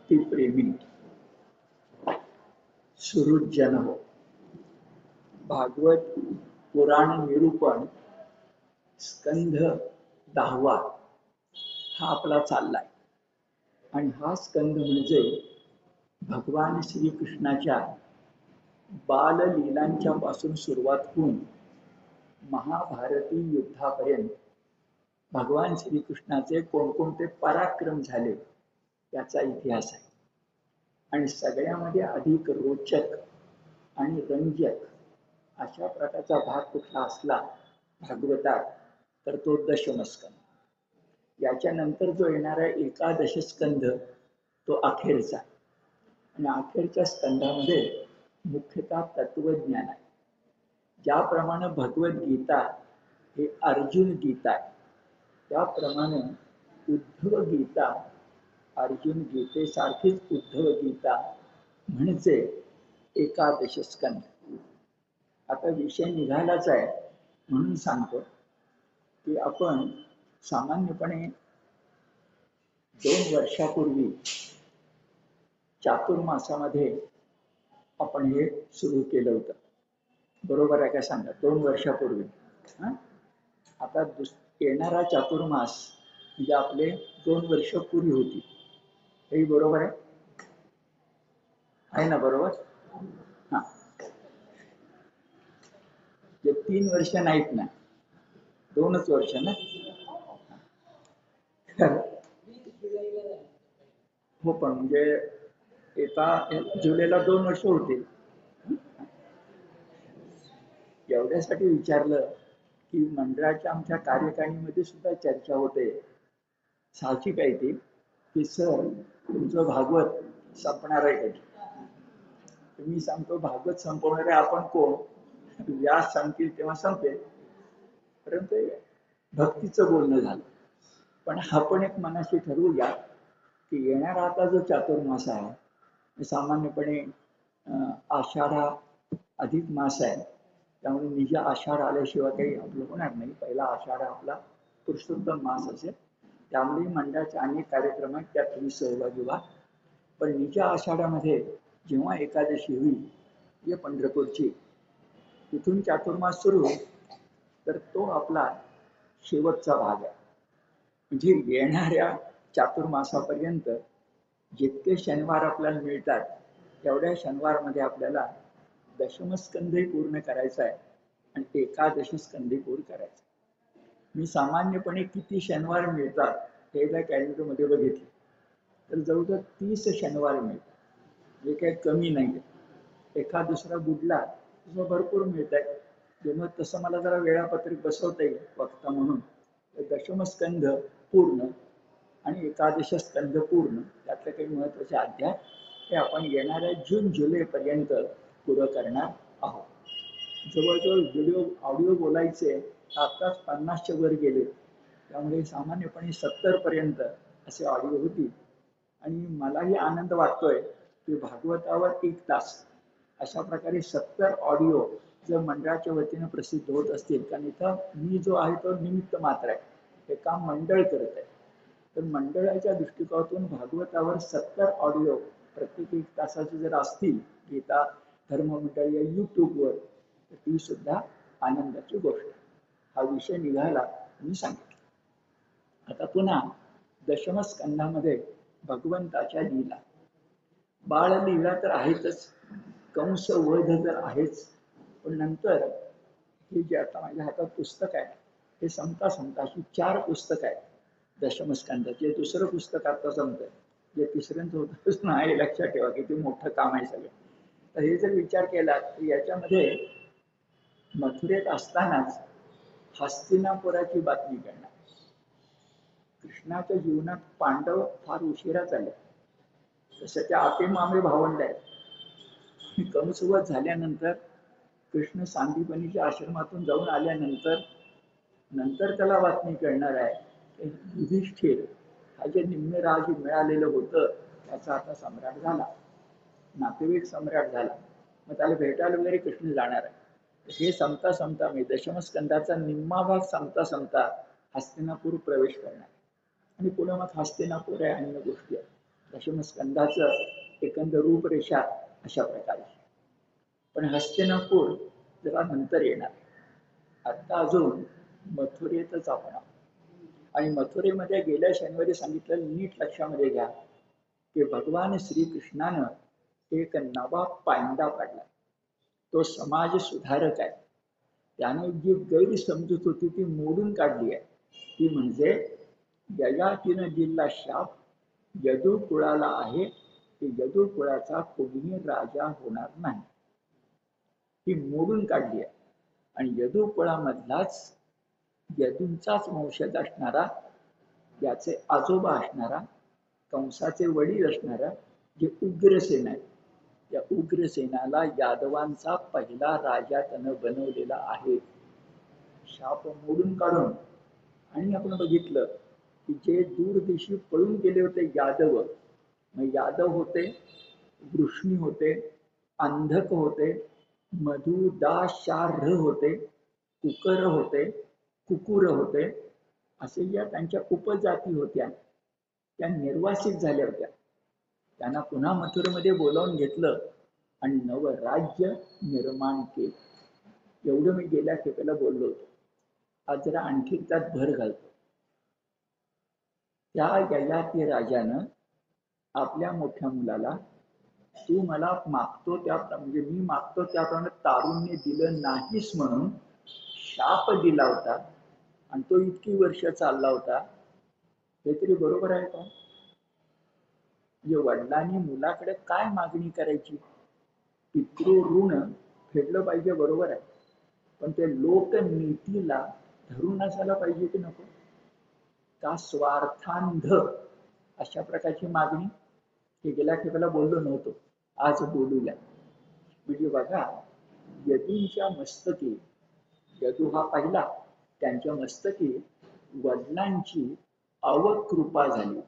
भक्तिप्रेमी सुहृदजन हो. भागवत पुराण निरूपण स्कंध 10 हा आपला चाललाय आणि हा स्कंध म्हणजे भगवान श्रीकृष्णाच्या बाललीलांच्या पासून सुरुवात होऊन महाभारती युद्धापर्यंत भगवान श्रीकृष्णाचे कोणकोणते पराक्रम झाले याचा इतिहास आहे. आणि सगळ्यामध्ये अधिक रोचक आणि रंजक अशा प्रकारचा भाग कुठला असला भागवतात तर तो दशमस्कंध. याच्यानंतर जो येणारा एकादश स्कंध तो अखेरचा. आणि अखेरच्या स्कंधामध्ये मुख्यतः तत्वज्ञान आहे. ज्याप्रमाणे भगवद्गीता हे अर्जुन गीता आहे त्याप्रमाणे उद्धव गीता अर्जुन गीतेसारखीच उद्धव गीता म्हणजे एकादश स्कंध. आता विषय निघालाच आहे म्हणून सांगतो की आपण सामान्यपणे 2 वर्षापूर्वी चातुर्मासामध्ये आपण हे सुरू केलं होतं. बरोबर आहे का सांगा? 2 वर्षापूर्वी. आता येणारा चातुर्मास म्हणजे आपले 2 वर्ष पूर्वी होती. हे बरोबर आहे ना? बरोबर. हा, 3 वर्ष नाहीत ना, 2च वर्ष ना. हो, पण म्हणजे एका जुलैला 2 वर्ष होतील. एवढ्यासाठी विचारलं की मंडळाच्या आमच्या कार्यकारिणीमध्ये सुद्धा चर्चा होते. साहजिक आहे ती की सर तुमचं भागवत संपणार आहे कधी? मी सांगतो भागवत संपवणारे आपण कोण? व्यास सांगतील तेव्हा संपेल. परंतु भक्तीचं बोलणं झालं. पण आपण एक मनाशी ठरवूया की येणारा आता जो चातुर्मास आहे सामान्यपणे आषाढा अधिक मास आहे. त्यामुळे निज आषाढ आल्याशिवाय काही आपलं होणार नाही. पहिला आषाढ आपला पुरुषोत्तम मास असेल. त्यामुळे मंडळाचे अनेक कार्यक्रम आहेत त्यात तुम्ही सहभागी व्हा. पण निज आषाढामध्ये जेव्हा एकादशी होईल या पंढरपूरची तिथून चातुर्मास सुरू होईल तर तो आपला शेवटचा भाग आहे. म्हणजे येणाऱ्या चातुर्मासापर्यंत जितके शनिवार आपल्याला मिळतात तेवढ्या शनिवारमध्ये आपल्याला दशमस्कंधही पूर्ण करायचा आहे आणि एकादश स्कंधही पूर्ण करायचा. मी सामान्यपणे किती शनिवार मिळतात हे एकदा कॅलेंडरमध्ये बघितले तर जवळजवळ 30 शनिवार मिळतात. जे काही कमी नाही. एखाद दुसरा बुडला तसं भरपूर मिळत आहे. जेव्हा तसं मला जरा वेळापत्रक बसवता येईल वक्ता म्हणून दशमस्कंध पूर्ण आणि एकादश स्कंध पूर्ण त्यातले काही महत्वाचे अध्याय हे आपण येणाऱ्या जून जुलै पर्यंत पुरं करणार आहोत. जवळजवळ ऑडिओ बोलायचे आताच 50च्या वर गेले. त्यामुळे सामान्यपणे 70 पर्यंत असे ऑडिओ होतील. आणि मलाही आनंद वाटतोय की भागवतावर 1 तास अशा प्रकारे 70 ऑडिओ जर मंडळाच्या वतीने प्रसिद्ध होत असतील. कारण इथं मी जो आहे तो निमित्त मात्र आहे. हे काम मंडळ करत आहे. तर मंडळाच्या दृष्टिकोनातून भागवतावर 70 ऑडिओ प्रत्येक 1 तासाचे जर असतील गीता धर्म मंडळ या यूट्यूबवर तर ती सुद्धा आनंदाची गोष्ट. हा विषय निघाला मी सांगितलं. आता पुन्हा दशमस्कंधामध्ये भगवंताच्या लीला बाळलीला तर आहेतच, कंस वध तर आहेच. पण नंतर हे जे आता माझ्या हातात पुस्तक आहे हे संपता अशी 4 पुस्तक आहेत दशमस्कंधाचे. दुसरं पुस्तक आता संपतंय जे तिसऱ्यांचं होतच नाही. लक्षात ठेवा किती मोठं काम आहे सगळं. तर हे जर विचार केला तर याच्यामध्ये मथुरेत असतानाच हस्तिनापुराची बातमी करणार. कृष्णाच्या जीवनात पांडव फार उशिरा झाले. तसं त्या आतेमामे भावंड आहेत. कंसवध झाल्यानंतर कृष्ण सांदीपनीच्या आश्रमातून जाऊन आल्यानंतर त्याला बातमी कळणार आहे युधिष्ठिर हा जे निम्न राज मिळालेलं होतं त्याचा आता सम्राट झाला, नातेवाईक सम्राट झाला. मग त्याला भेटायला वगैरे कृष्ण जाणार आहे. हे संपता म्हणजे दशमस्कंधाचा निम्मा भाग संपता हस्तिनापूर प्रवेश करणार. आणि पुढे मग हस्तिनापूर आहे अन्य गोष्टी आहेत. दशमस्कंदाचं एकंदर रूपरेषा अशा प्रकारची. पण हस्तिनापूर जरा नंतर येणार. आता अजून मथुरेतच आपण आहोत. आणि मथुरेमध्ये गेल्या शनिवारी सांगितलं, नीट लक्षामध्ये घ्या की भगवान श्रीकृष्णानं एक नवा पायंडा पाडला. तो समाज सुधारक आहे. त्याने जी गैरसमजूत होती ती मोडून काढली आहे. ती म्हणजे ययातीनं दिला शाप यदू कुळाला आहे की यदू कुळाचा कोणीही राजा होणार नाही, ती मोडून काढली आहे. आणि यदू कुळामधलाच यदूंचाच वंशज असणारा, याचे आजोबा असणारा, कंसाचे वडील असणारा जे उग्रसेन आहे, या उग्रसेनाला यादवांचा पहिला राजा त्यानं बनवलेला आहे. शाप मोडून काढून. आणि आपण बघितलं की जे दूर देशी पळून गेले होते यादव, मग यादव होते, वृष्णी होते, अंधक होते, मधुदाशार्ह होते, कुकर होते, कुकुर होते, असे या त्यांच्या उपजाती होत्या, त्या निर्वासित झाल्या होत्या. त्यांना पुन्हा मथुरेमध्ये बोलावून घेतलं आणि नवं राज्य निर्माण केलं. एवढं मी गेल्या खेपेला बोललो होतो. आज जरा आणखी त्यात भर घालतो. त्या ययाती राजानं आपल्या मोठ्या मुलाला, तू मला मागतो त्या म्हणजे मी मागतो त्याप्रमाणे तारुण्य दिलं नाहीस म्हणून शाप दिला होता. आणि तो इतकी वर्ष चालला होता. हे तरी बरोबर आहे का? म्हणजे वडिलांनी मुलाकडे काय मागणी करायची? पितृ ऋण फेडलं पाहिजे, बरोबर आहे. पण ते लोकनीतीला धरून असायला पाहिजे की नको? का स्वार्थांध अशा प्रकारची मागणी? हे गेल्या खेपेला बोललो नव्हतो, आज बोलूया. म्हणजे बघा, यदूंच्या मस्तकी, यदू हा पहिला, त्यांच्या मस्तकी वडिलांची अवकृपा झाली.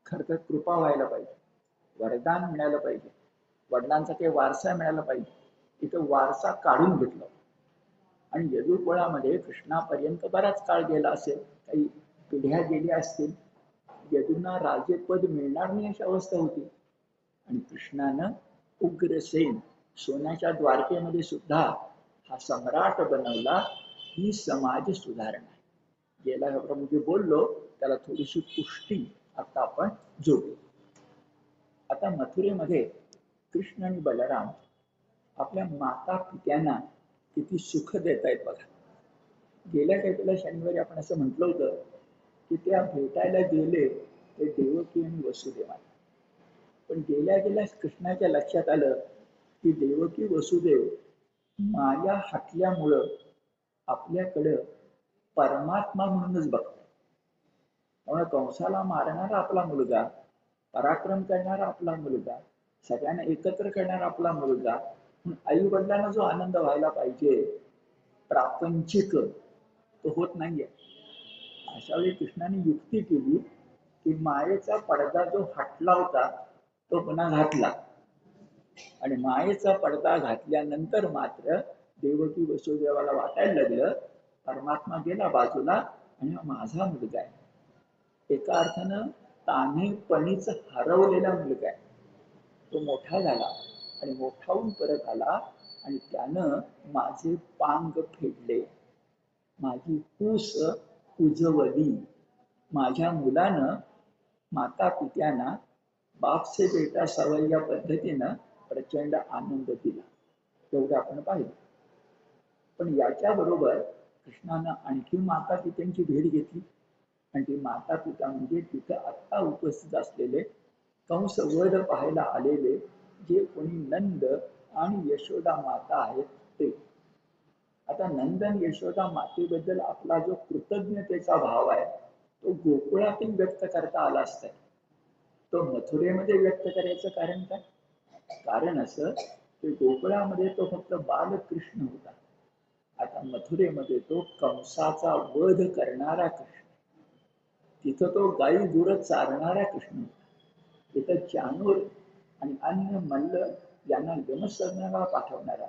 खरं तर कृपा व्हायला पाहिजे, वरदान मिळालं पाहिजे, वडिलांचा काही वारसा मिळाला पाहिजे. इथं वारसा काढून घेतला. आणि यदू कुळामध्ये कृष्णापर्यंत बराच काळ गेला असेल, काही पिढ्या गेल्या असतील. यदूंना राजेपद मिळणार नाही अशी अवस्था होती. आणि कृष्णानं उग्रसेन, सोन्याच्या द्वारकेमध्ये सुद्धा हा सम्राट बनवला. ही समाज सुधारणा. गेल्या म्हणजे बोललो त्याला थोडीशी पुष्टी आता आपण जोडू. आता मथुरेमध्ये कृष्ण आणि बलराम आपल्या माता पित्यांना किती सुख देत आहेत बघा. गेल्या काही शनिवारी आपण असं म्हटलं होतं की त्या भेटायला गेले ते देवकी आणि वसुदेवाला. पण गेल्या कृष्णाच्या लक्षात आलं की देवकी वसुदेव माया हटल्यामुळं आपल्याकडं परमात्मा म्हणूनच बघतात. त्यामुळे कंसाला मारणारा आपला मुलगा, पराक्रम करणारा आपला मुलगा, सगळ्यांना एकत्र करणारा आपला मुलगा, आई वडिलांना जो आनंद व्हायला पाहिजे प्रापंचिक, तो होत नाहीये. अशा वेळी कृष्णाने युक्ती केली की मायेचा पडदा जो हटला होता तो पुन्हा घातला. आणि मायेचा पडदा घातल्यानंतर मात्र देवकी वसुदेवाला वाटायला लागलं परमात्मा गेला बाजूला आणि हा माझा मुलगा आहे. एका अर्थानं तान्हेपणीच हरवलेला मुलगा आहे. तो मोठा झाला आणि मोठा होऊन परत आला आणि त्यानं माझे पांग फेडले, माझी पूस उजवली. माझ्या मुलानं माता पित्यांना बाप से बेटा सवय या पद्धतीनं प्रचंड आनंद दिला. तेवढं आपण पाहिलं. पण याच्याबरोबर कृष्णानं आणखी माता पित्यांची भेट घेतली. आणि ती माता पिता म्हणजे तिथं आत्ता उपस्थित असलेले कंस वध पाहायला आलेले जे कोणी नंद आणि यशोदा माता आहेत ते. आता नंद आणि यशोदा मातेबद्दल आपला जो कृतज्ञतेचा भाव आहे तो गोकुळातून व्यक्त करता आला असता, तो मथुरेमध्ये व्यक्त करायचं कारण काय? कारण असं की गोकुळामध्ये तो फक्त बालकृष्ण होता. आता मथुरेमध्ये तो कंसाचा वध करणारा कृष्ण, तिथं तो गाई गुरं चारणारा कृष्ण होता. तिथं चानूर आणि अन्य मल्ल यांना यमसदनाला पाठवणारा,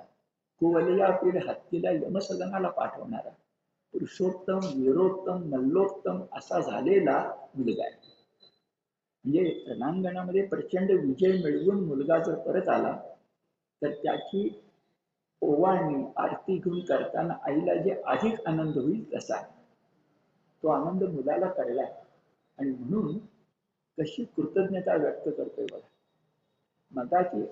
कुवलया पीड हत्तीला यमसदनाला पाठवणारा पुरुषोत्तम वीरोत्तम मल्लोत्तम असा झालेला मुलगा आहे. म्हणजे रणांगणामध्ये प्रचंड विजय मिळवून मुलगा जर परत आला तर त्याची ओवाळणी आरती घेऊन करताना आईला जे अधिक आनंद होईल तसा तो आनंद मुलाला कळलाय आणि म्हणून कशी कृतज्ञता व्यक्त करतोय बघा. मगाची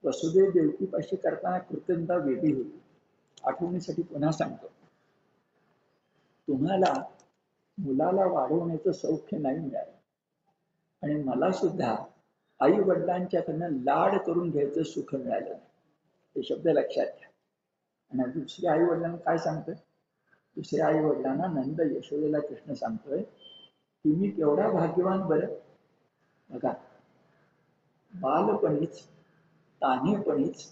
वसुदेव देवकीपाशी करताना कृतज्ञता वेगळी होती. आठवणीसाठी पुन्हा सांगतो. तुम्हाला मुलाला वाढवण्याचं सौख्य नाही मिळालं आणि मला सुद्धा आई वडिलांच्याकडनं लाड करून घ्यायचं सुख मिळालं नाही. हे शब्द लक्षात घ्या. आणि दुसऱ्या आई वडिलांना काय सांगतोय? दुसऱ्या आई वडिलांना नंद यशोदेला कृष्ण सांगतोय तुम्ही केवढा भाग्यवान बरं. बघा, बालपणीच तान्हेपणीच,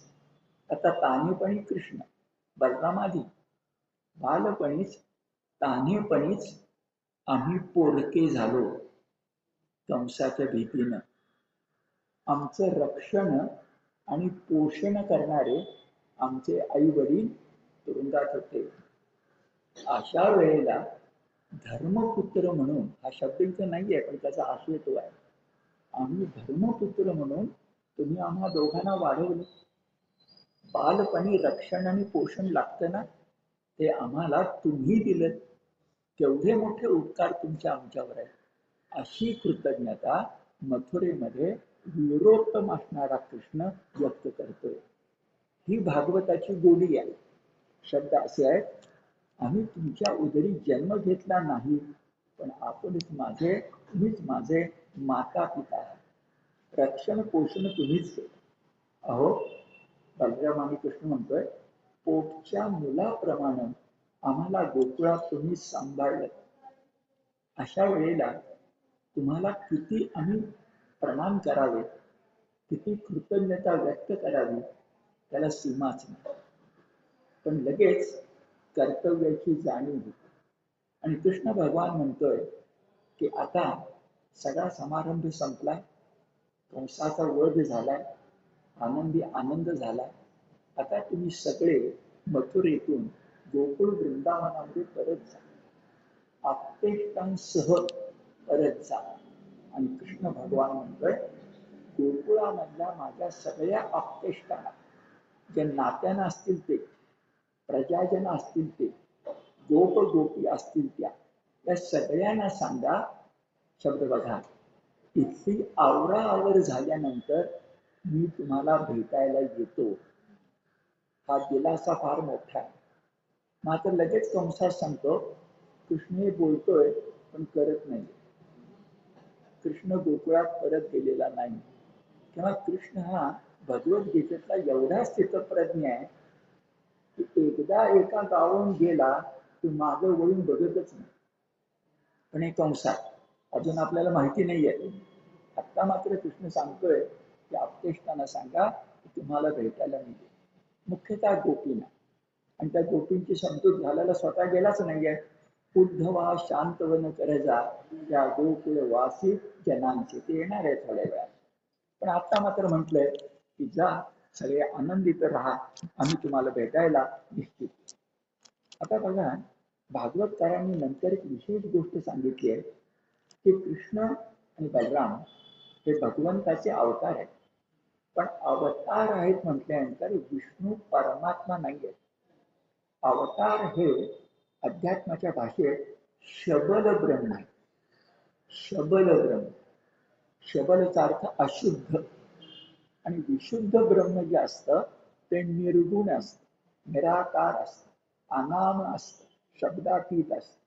आता तान्हेपणी कृष्ण बलरामादी, बालपणीच तान्हेपणीच आम्ही पोरके झालो कंसाच्या भीतीनं. आमचं रक्षण आणि पोषण करणारे आमचे आई वडील तुरुंगात होते. अशा वेळेला धर्मपुत्र म्हणून, हा शब्द इथं नाहीये पण त्याचा आशय तो आहे, आम्ही धर्मपुत्र म्हणून तुम्ही आम्हा दोघांना वाढवलं. बालपणी रक्षण आणि पोषण लागतं ना, ते आम्हाला तुम्ही दिलं. केवढे मोठे उपकार तुमच्या आमच्यावर आहे. अशी कृतज्ञता मथुरेमध्ये वीरोत्तम असणारा कृष्ण व्यक्त करतोय. ही भागवताची गोडी आहे. शब्द असे आहेत, आम्ही तुमच्या उदरी जन्म घेतला नाही पण आपणच माझे, तुम्हीच माझे माता पिता आहात. रक्षण पोषण तुम्हीच केलं. अहो, बलराम आणि कृष्ण म्हणतोय पोटच्या मुलाप्रमाणे आम्हाला गोकुळात तुम्ही सांभाळलं. अशा वेळेला तुम्हाला किती आम्ही प्रणाम करावे, किती कृतज्ञता व्यक्त करावी त्याला सीमाच नाही. पण लगेच कर्तव्याची जाणीव होती. आणि कृष्ण भगवान म्हणतोय की आता सगळा समारंभ संपलाय, कंसाचा वध झालाय, आनंदी आनंद झालाय. आता तुम्ही सगळे मथुरेतून गोकुळ वृंदावनामध्ये परत जा, आप्तेष्टांसह परत जा. आणि कृष्ण भगवान म्हणतोय गोकुळामधल्या माझ्या सगळ्या आप्तेष्टांना, जे नात्यानं असतील ते, प्रजाजन असतील ते, गोप गोपी असतील त्या सगळ्यांना सांगा. शब्द बघा, इथली आवराआवर झाल्यानंतर मी तुम्हाला भेटायला येतो. हा दिलासा फार मोठा आहे. मात्र लगेच कंसात सांगतो कृष्ण हे बोलतोय पण करत नाही. कृष्ण गोकुळात परत गेलेला नाही. किंवा कृष्ण हा भगवद्गीतेतला एवढा स्थितप्रज्ञ आहे की एकदा एका गावाहून गेला की मागं वळून बघतच नाही. पण हे कंसात अजून आपल्याला माहिती नाही आहे. आत्ता मात्र कृष्ण सांगतोय की आप्तेष्टांना सांगा की तुम्हाला भेटायला मिळेल, मुख्यतः गोपींना. आणि त्या गोपींची समजूत घालायला स्वतः गेलाच नाहीये. उद्धवा शांतवन करजा या गोकुळ वासी जनांचे, ते येणार आहे थोड्या वेळात. पण आता मात्र म्हटलंय की जा, सगळे आनंदित राहा, आम्ही तुम्हाला भेटायला निश्चित. आता बघा, भागवतकारांनी नंतर एक विशेष गोष्ट सांगितली आहे की कृष्ण आणि बलराम हे भगवंताचे अवतार आहेत. पण अवतार आहेत म्हटल्यानंतर विष्णू परमात्मा नाही आहे. अवतार हे अध्यात्माच्या भाषेत शबल ब्रह्म आहे. शबल ब्रह्म, शबलचा अर्थ अशुद्ध, आणि विशुद्ध ब्रह्म जे असतं ते निर्गुण असतं, निराकार असतं, अनाम असतं, शब्दातीत असतं.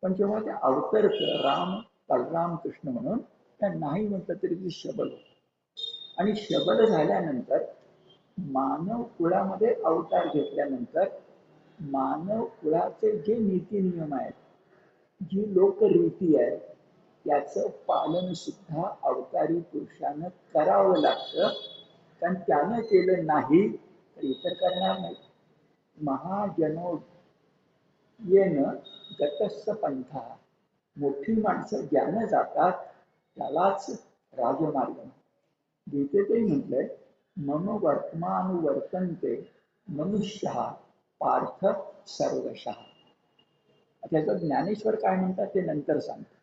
पण जेव्हा ते अवतरत राम बलराम कृष्ण म्हणून, त्या नाही म्हटलं तरी ते शबल होतं. आणि शबल झाल्यानंतर मानव कुळामध्ये अवतार घेतल्यानंतर मानव कुळाचे जे नीती नियम आहेत, जी लोकरीती आहे, त्याचं पालन सुद्धा अवतारी पुरुषानं करावं लागतं. कारण त्यानं केलं नाही तर इतर करणार नाही. महाजनो येन गतस्स पंथा, मोठी माणसं ज्यानं जातात त्यालाच राजमार्ग. गीतेतही म्हटलंय मम वर्तमानुवर्तन्ते मनुष्य पार्थ सर्वशः. त्याचं ज्ञानेश्वर काय म्हणतात ते नंतर सांगतो.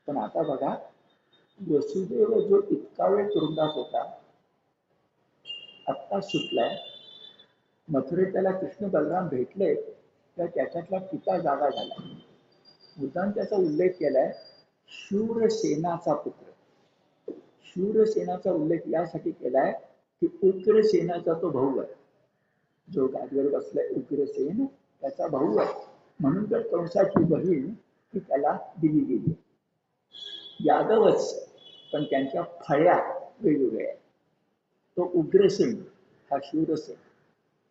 पण आता बघा, वसुदेव जो इतका वेळ तुरुंगात होता, आत्ता सुटलाय. मथुरेत त्याला कृष्ण बलराम भेटले तर त्याच्यातला पिता जागा झाला. मुद्दाम त्याचा उल्लेख केलाय, शूरसेनाचा पुत्र. शूरसेनाचा उल्लेख यासाठी केलाय की उग्रसेनाचा तो भाऊ आहे. जो गादीवर बसलाय उग्रसेन त्याचा भाऊ आहे. म्हणून तर कंसाची बहीण ती त्याला दिली गेली. यादवच, पण त्यांच्या फळ्या वेगवेगळ्या आहेत. तो उग्रसेन हा शूरसेन.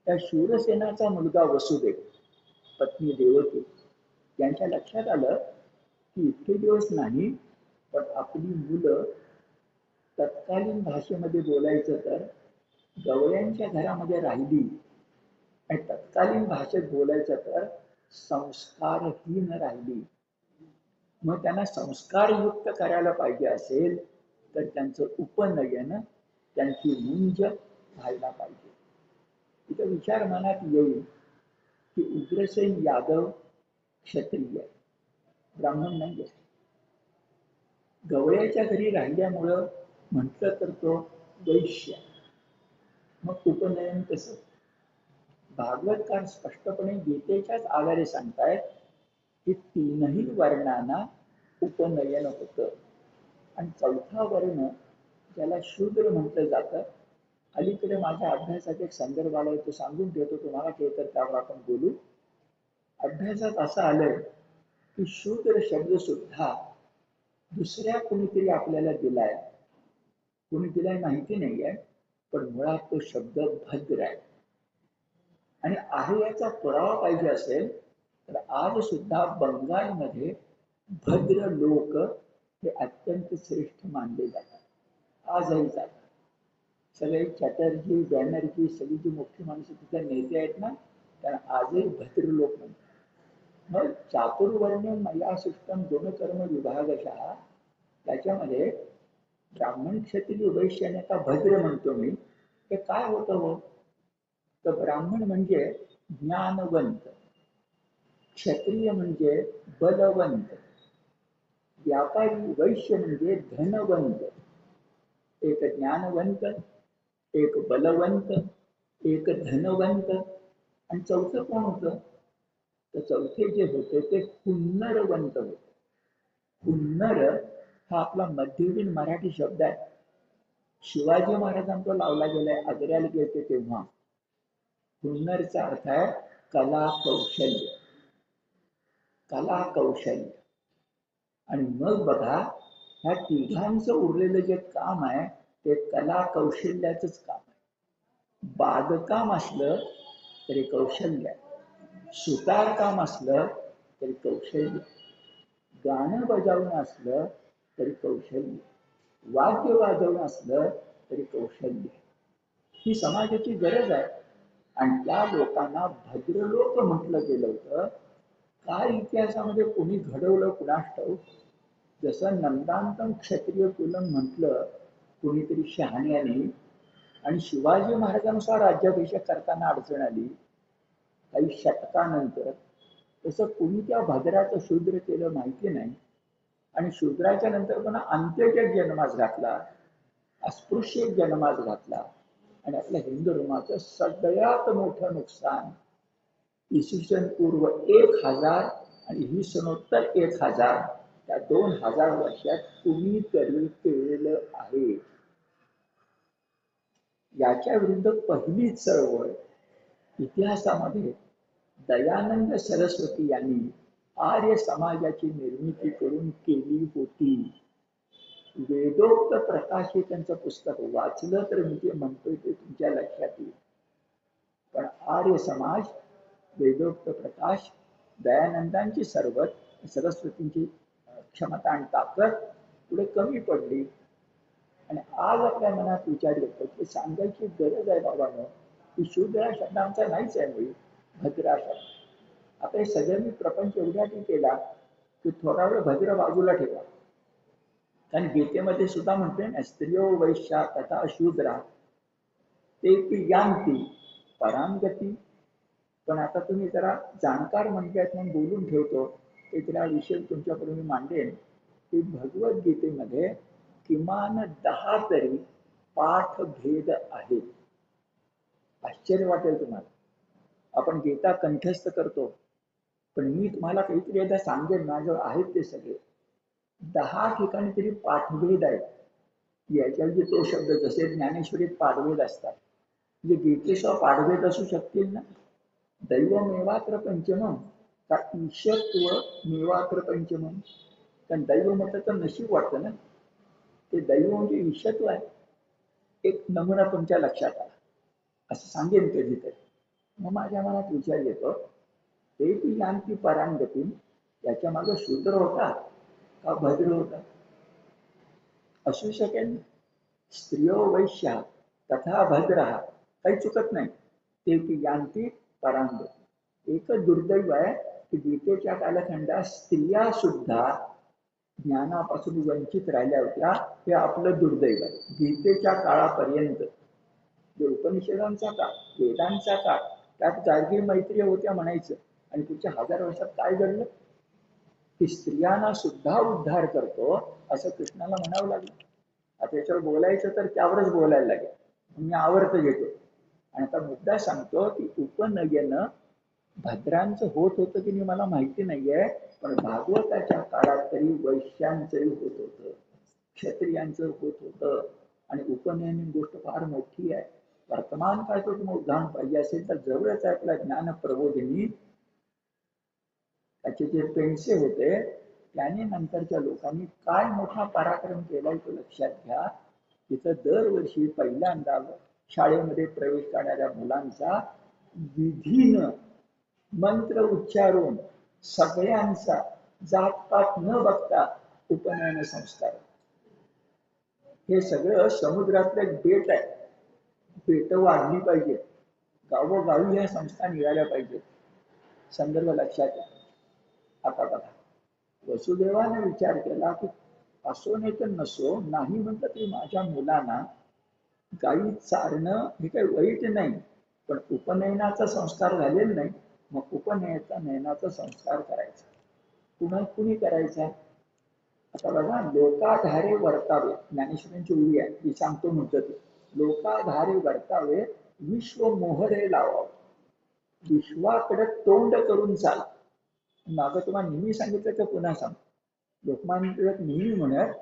त्या शूरसेनाचा मुलगा वसुदेव, पत्नी देवकी, यांच्या लक्षात आलं की इतके दिवस नाही, पण आपली मुलं तत्कालीन भाषेमध्ये बोलायचं तर गवळ्यांच्या घरामध्ये राहिली आणि तत्कालीन भाषेत बोलायचं तर संस्कारहीन राहिली. मग त्यांना संस्कारयुक्त करायला पाहिजे असेल तर त्यांचं उपनयन, त्यांची मुंज व्हायला पाहिजे. इथं विचार मनात येईल की उग्रसेन यादव क्षत्रिय, ब्राह्मण नाही आहे. गवळ्याच्या घरी राहिल्यामुळं म्हटलं तर तो वैश्य. मग उपनयन कसं? भागवतकार स्पष्टपणे गीतेच्याच आधारे सांगतायत की तीनही वर्णांना उपनयन होतं. आणि चौथा वर्ण ज्याला शूद्र म्हटलं जातं, अलीकडे माझ्या अभ्यासात एक संदर्भ आलाय, तो सांगून ठेवतो तुम्हाला, ते तर त्यावर आपण बोलू. अभ्यासात असं आलंय की शूद्र शब्द सुद्धा दुसऱ्या कुणीतरी आपल्याला दिलाय. कुणी दिलाय माहिती नाहीये, पण मुळात तो शब्द भद्र आहे. आणि आहे याचा पुरावा पाहिजे असेल तर आज सुद्धा बंगालमध्ये भद्र लोक हे अत्यंत श्रेष्ठ मानले जातात. आजही जातात. सगळे चॅटर्जी, बॅनर्जी, सगळी जी मोठी माणसं तिथे नेते आहेत ना, त्यांना आजही भद्र लोक म्हणतात. मग चातुर्वर्ण्य महिला सिस्टम गुणकर्म विभागशः त्याच्यामध्ये ब्राह्मण क्षत्रिय वैश्य आणि आता भद्र म्हणतो मी, ते काय होतं हो? तर ब्राह्मण म्हणजे ज्ञानवंत, क्षत्रिय म्हणजे बलवंत, व्यापारी वैश्य म्हणजे धनवंत. एक ज्ञानवंत, एक बलवंत, एक धनवंत, आणि चौथं कोण होतं? तर चौथे जे होते ते हुन्नरवंत होते. हुन्नर हा आपला मध्ययुगीन मराठी शब्द आहे. शिवाजी महाराजांचा लावला गेलाय आग्र्याला गेले तेव्हा. हुन्नरचा अर्थ आहे कला कौशल्य. कला कौशल्य. आणि मग बघा, ह्या तिघांचं उरलेलं जे काम आहे ते कला कौशल्याचंच काम आहे. बागकाम असलं तरी कौशल्य, सुतार काम असलं तरी कौशल्य, गाणं बजावणं असलं तरी कौशल्य, वाद्य वाजवणं असलं तरी कौशल्य. ही समाजाची गरज आहे. आणि त्या लोकांना भद्रलोक म्हटलं गेलं होतं. काय इतिहासामध्ये कोणी घडवलं कुणास ठाऊक. जसं नंदांतम क्षत्रिय कुलम म्हटलं कोणीतरी शहाण्याने, आणि शिवाजी महाराजांनुसार राज्याभिषेक करताना अडचण आली काही शतकानंतर, तसं कुणी त्या भद्राचं शूद्र केलं माहिती नाही. आणि शूद्राच्या नंतर पण अंत्यजग जन्मास घातला, अस्पृश्य जन्मास घातला. आणि आपल्या हिंदू धर्माचं सगळ्यात मोठं नुकसान इसवी सन पूर्व 1000 आणि ही सनोत्तर 1000, त्या 2000 वर्षात कुणीतरी केलेलं आहे. याच्या विरुद्ध पहिली चळवळ इतिहासामध्ये दयानंद सरस्वती यांनी आर्य समाजाची निर्मिती करून केली होती. वेदोक्त प्रकाश हे त्यांचं पुस्तक वाचलं तर मी ते म्हणतोय ते तुमच्या लक्षात येईल. पण आर्य समाज, वेदोक्त प्रकाश, दयानंदांची सरस्वत, सरस्वतींची क्षमता आणि ताकद पुढे कमी पडली. आणि आज आपल्या मनात विचार येतो की सांगायची गरज आहे बाबांनो की शूद्र हा शब्द आमचा नाहीच आहे, मुळी भद्र शब्द. आता हे सगळं मी प्रपंच एवढ्यासाठी केला की थोडा वेळ भद्र बाजूला ठेवा. कारण गीतेमध्ये सुद्धा म्हणते ना, स्त्रियो वैश्या तथा शूद्रा ते यांती परांगती. पण आता तुम्ही जरा जाणकार म्हणतायत म्हणून बोलून ठेवतो. ते जरा विषय तुमच्याकडून मी मांडेन की भगवद्गीतेमध्ये किमान 10 तरी पाठभेद आहेत. आश्चर्य वाटेल तुम्हाला. आपण गीता कंठस्थ करतो, पण मी तुम्हाला काहीतरी एकदा सांगेन, माझ्याजवळ आहेत ते सगळे. 10 ठिकाणी तरी पाठभेद आहेत. याच्याऐवजी तो शब्द, जसे ज्ञानेश्वरीत पाठभेद असतात, म्हणजे गीतेशिवाय पाठभेद असू शकतील ना? दैव मेवात्र पंचमम का ईशत्व मेवात्र पंचमम? कारण दैव म्हटलं तर नशीब वाटतं ना. ते दैव म्हणजे ईशत्व आहे. एक नमुना तुमच्या लक्षात आला असं सांगेन कधीतरी. मग माझ्या मनात विचार येतो, ते ती यांती परांगती, याच्या मागे शूद्र होता का भद्र होता? असू शकेल. स्त्रियो वैश्या तथा भद्र, काही चुकत नाही. ते ती यांती परांगती. एक दुर्दैव आहे की गीतेच्या कालखंडात स्त्रिया सुद्धा ज्ञानापासून वंचित राहिल्या होत्या. हे आपलं दुर्दैव आहे. गीतेच्या काळापर्यंत, जे उपनिषदांचा काळ, वेदांचा काळ, त्यात गार्गी मैत्री होत्या म्हणायचं. आणि पुढच्या 1000 वर्षात काय घडलं की स्त्रियांना सुद्धा उद्धार करतो असं कृष्णाला म्हणावं लागलं. आता याच्यावर बोलायचं तर त्यावरच बोलायला लागेल, मी आवर्त घेतो. आणि आता मुद्दा सांगतो की उपनयन भद्रांचं होत होतं की नाही मला माहिती नाहीये, पण भागवताच्या काळात तरी वैश्यांचंही होत होतं, क्षत्रियांचं होत होतं. आणि उपनयन ही गोष्ट फार मोठी आहे. वर्तमान काळचं तुम्हाला उदाहरण पाहिजे असेल तर जवळच आहे आपल्या ज्ञान प्रबोधिनी. त्याचे जे पेन्से होते, त्याने नंतरच्या लोकांनी काय मोठा पराक्रम केलाय तो लक्षात घ्या. तिथं दरवर्षी पहिल्यांदा शाळेमध्ये प्रवेश करणाऱ्या मुलांचा विधीनं मंत्र उच्चारून सगळ्यांचा जातपात न बघता उपनयन संस्कार. हे सगळं समुद्रातलं एक बेट आहे. बेट वाढली पाहिजे, गावोगावी ह्या संस्था निघाल्या पाहिजेत. संदर्भ लक्षात घ्या. आता बघा, वसुदेवाने विचार केला की असो नाही तर नसो, नाही म्हटलं तरी माझ्या मुलांना गाई चारणं हे काही वाईट नाही, पण उपनयनाचा संस्कार झालेला नाही. मग उपनयनाचा संस्कार करायचा. पुन्हा कुणी करायचा? आता बघा, लोकाधारे वर्तावे, ज्ञानेश्वरांची ओळी आहे ती सांगतो म्हणतो ते. लोकाधारे वर्तावे विश्व मोहरे लावावे, विश्वाकडे तोंड करून चाला. मागं तुम्हाला नेहमी सांगितलं तर पुन्हा सांग. लोकमान्य टिळक नेहमी म्हणत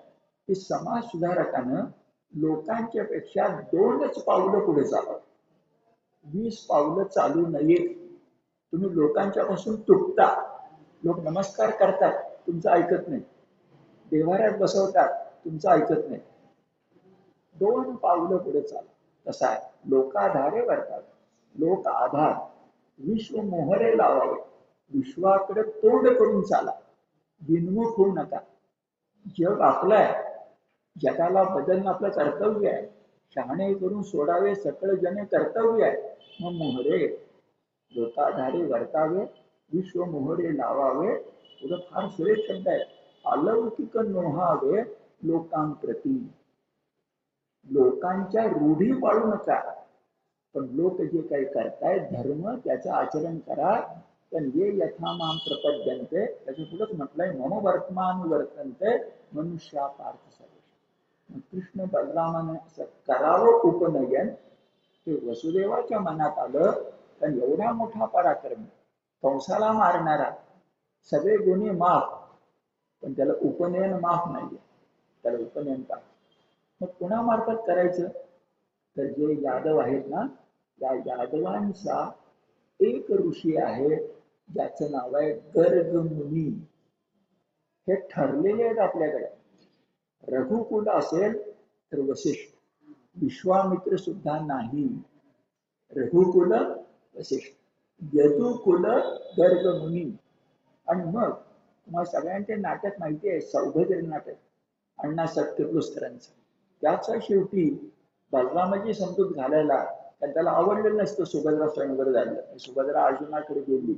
की समाज सुधारकानं लोकांच्या पेक्षा 2च पावलं पुढे चालावं, 20 पावलं चालू नये. तुम्ही लोकांच्या पासून तुटता. लोक नमस्कार करतात, तुमचं ऐकत नाही. देवाऱ्यात बसवतात, तुमचं ऐकत नाही. 2 पावलं पुढे चाला. कसं आहे? लोकाधारे वर्तावे, लोक आधार, विश्व मोहरे लावावे, विश्वाकडे तोंड करून चाला, विनमुख होऊ नका. जग आपलं आहे, जगाला बदलणं आपलं कर्तव्य आहे. शहाणे करून सोडावे सकळ जने कर्तव्य आहे. मग मोहरे, लोकाधारे वर्तावे, विश्व मोहरे लावावे. पुढं फार सुरेख शब्द आहे. अलौकिक नोहावे लोकांप्रती, लोकांच्या रूढी पाळू नका, पण लोक जे काही करतायत धर्म त्याचं आचरण करा. पण ये यथामाम प्रपद्यन्ते, त्याच्या पुढेच म्हटलंय मम वर्तमान वर्तन्ते मनुष्या पार्थ सर्व. कृष्ण बलरामाने असं करावं उपनयन, ते वसुदेवाच्या मनात आलं. कारण एवढा मोठा पराक्रम, कंसाला मारणारा, सगळे गुन्हे माफ, पण त्याला उपनयन माफ नाहीये. त्याला उपनयन पाहिजे. मग कुणामार्फत करायचं? तर जे यादव आहेत ना, त्या यादवांचा एक ऋषी आहे ज्याचं नाव आहे गर्ग मुनी. हे ठरलेले आहेत आपल्याकडे. रघुकुल असेल तर वसिष्ठ, विश्वामित्र सुद्धा नाही. रघुकुल वसिष्ठ, यदुकुल गर्ग मुनी. आणि मग तुम्हाला सगळ्यांचे नाटक माहिती आहे, सौभद्र नाटक अण्णा सत्यपुरस्करांचं. त्याचा शेवटी बलरामाची समजूत घालायला, कारण त्याला आवडलेलं नसतं सुभद्रा स्वयंवर झालं. सुभद्रा अर्जुनाकडे गेली,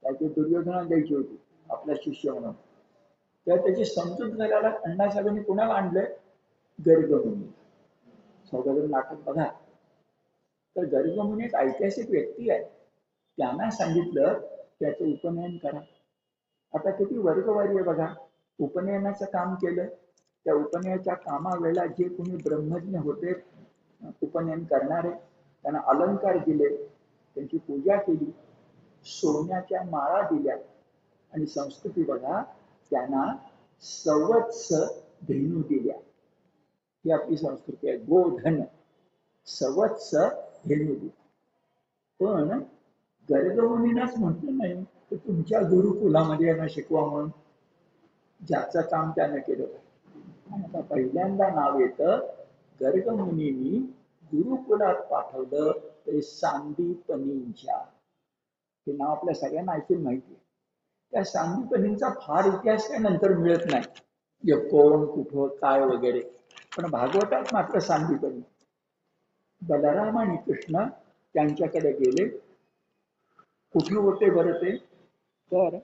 त्याची दुर्योधना द्यायची होती आपला शिष्य म्हणून. तर त्याची समजूत घालायला अण्णासाहेबांनी कुणाला आणलंय? गर्गमुनी. सौभद्र नाटक बघा. तर गर्गमुनी एक ऐतिहासिक व्यक्ती आहे. त्यांना सांगितलं त्याचं उपनयन करा. आता किती वर्गवारी आहे बघा. उपनयनाचं काम केलं, त्या उपनयनाच्या कामावेळेला जे कोणी ब्रह्मज्ञ होते, उपनयन करणारे, त्यांना अलंकार दिले, त्यांची पूजा केली, सोन्याच्या माळा दिल्या, आणि संस्कृती बघा, त्यांना सवत्स धेनू दिल्या. ही आपली संस्कृती आहे. गोधन, सवत्स धेनू दिल्या. पण गर्गमुनींनाच म्हटलं नाही की तुमच्या गुरुकुलामध्ये यांना शिकवा म्हणून. ज्याचं काम त्यानं केलं. आणि आता पहिल्यांदा नाव येतं, गर्गमुनींनी गुरुकुलात पाठवलं ते सांदीपनींच्या. हे नाव आपल्या सगळ्यांना ऐकून माहिती आहे. त्या सांदीपनींचा फार इतिहास काय नंतर मिळत नाही, कोण कुठं काय वगैरे. पण भागवतात मात्र सांदीपनी. बलराम आणि कृष्ण त्यांच्याकडे गेले. कुठे होते बरं ते? तर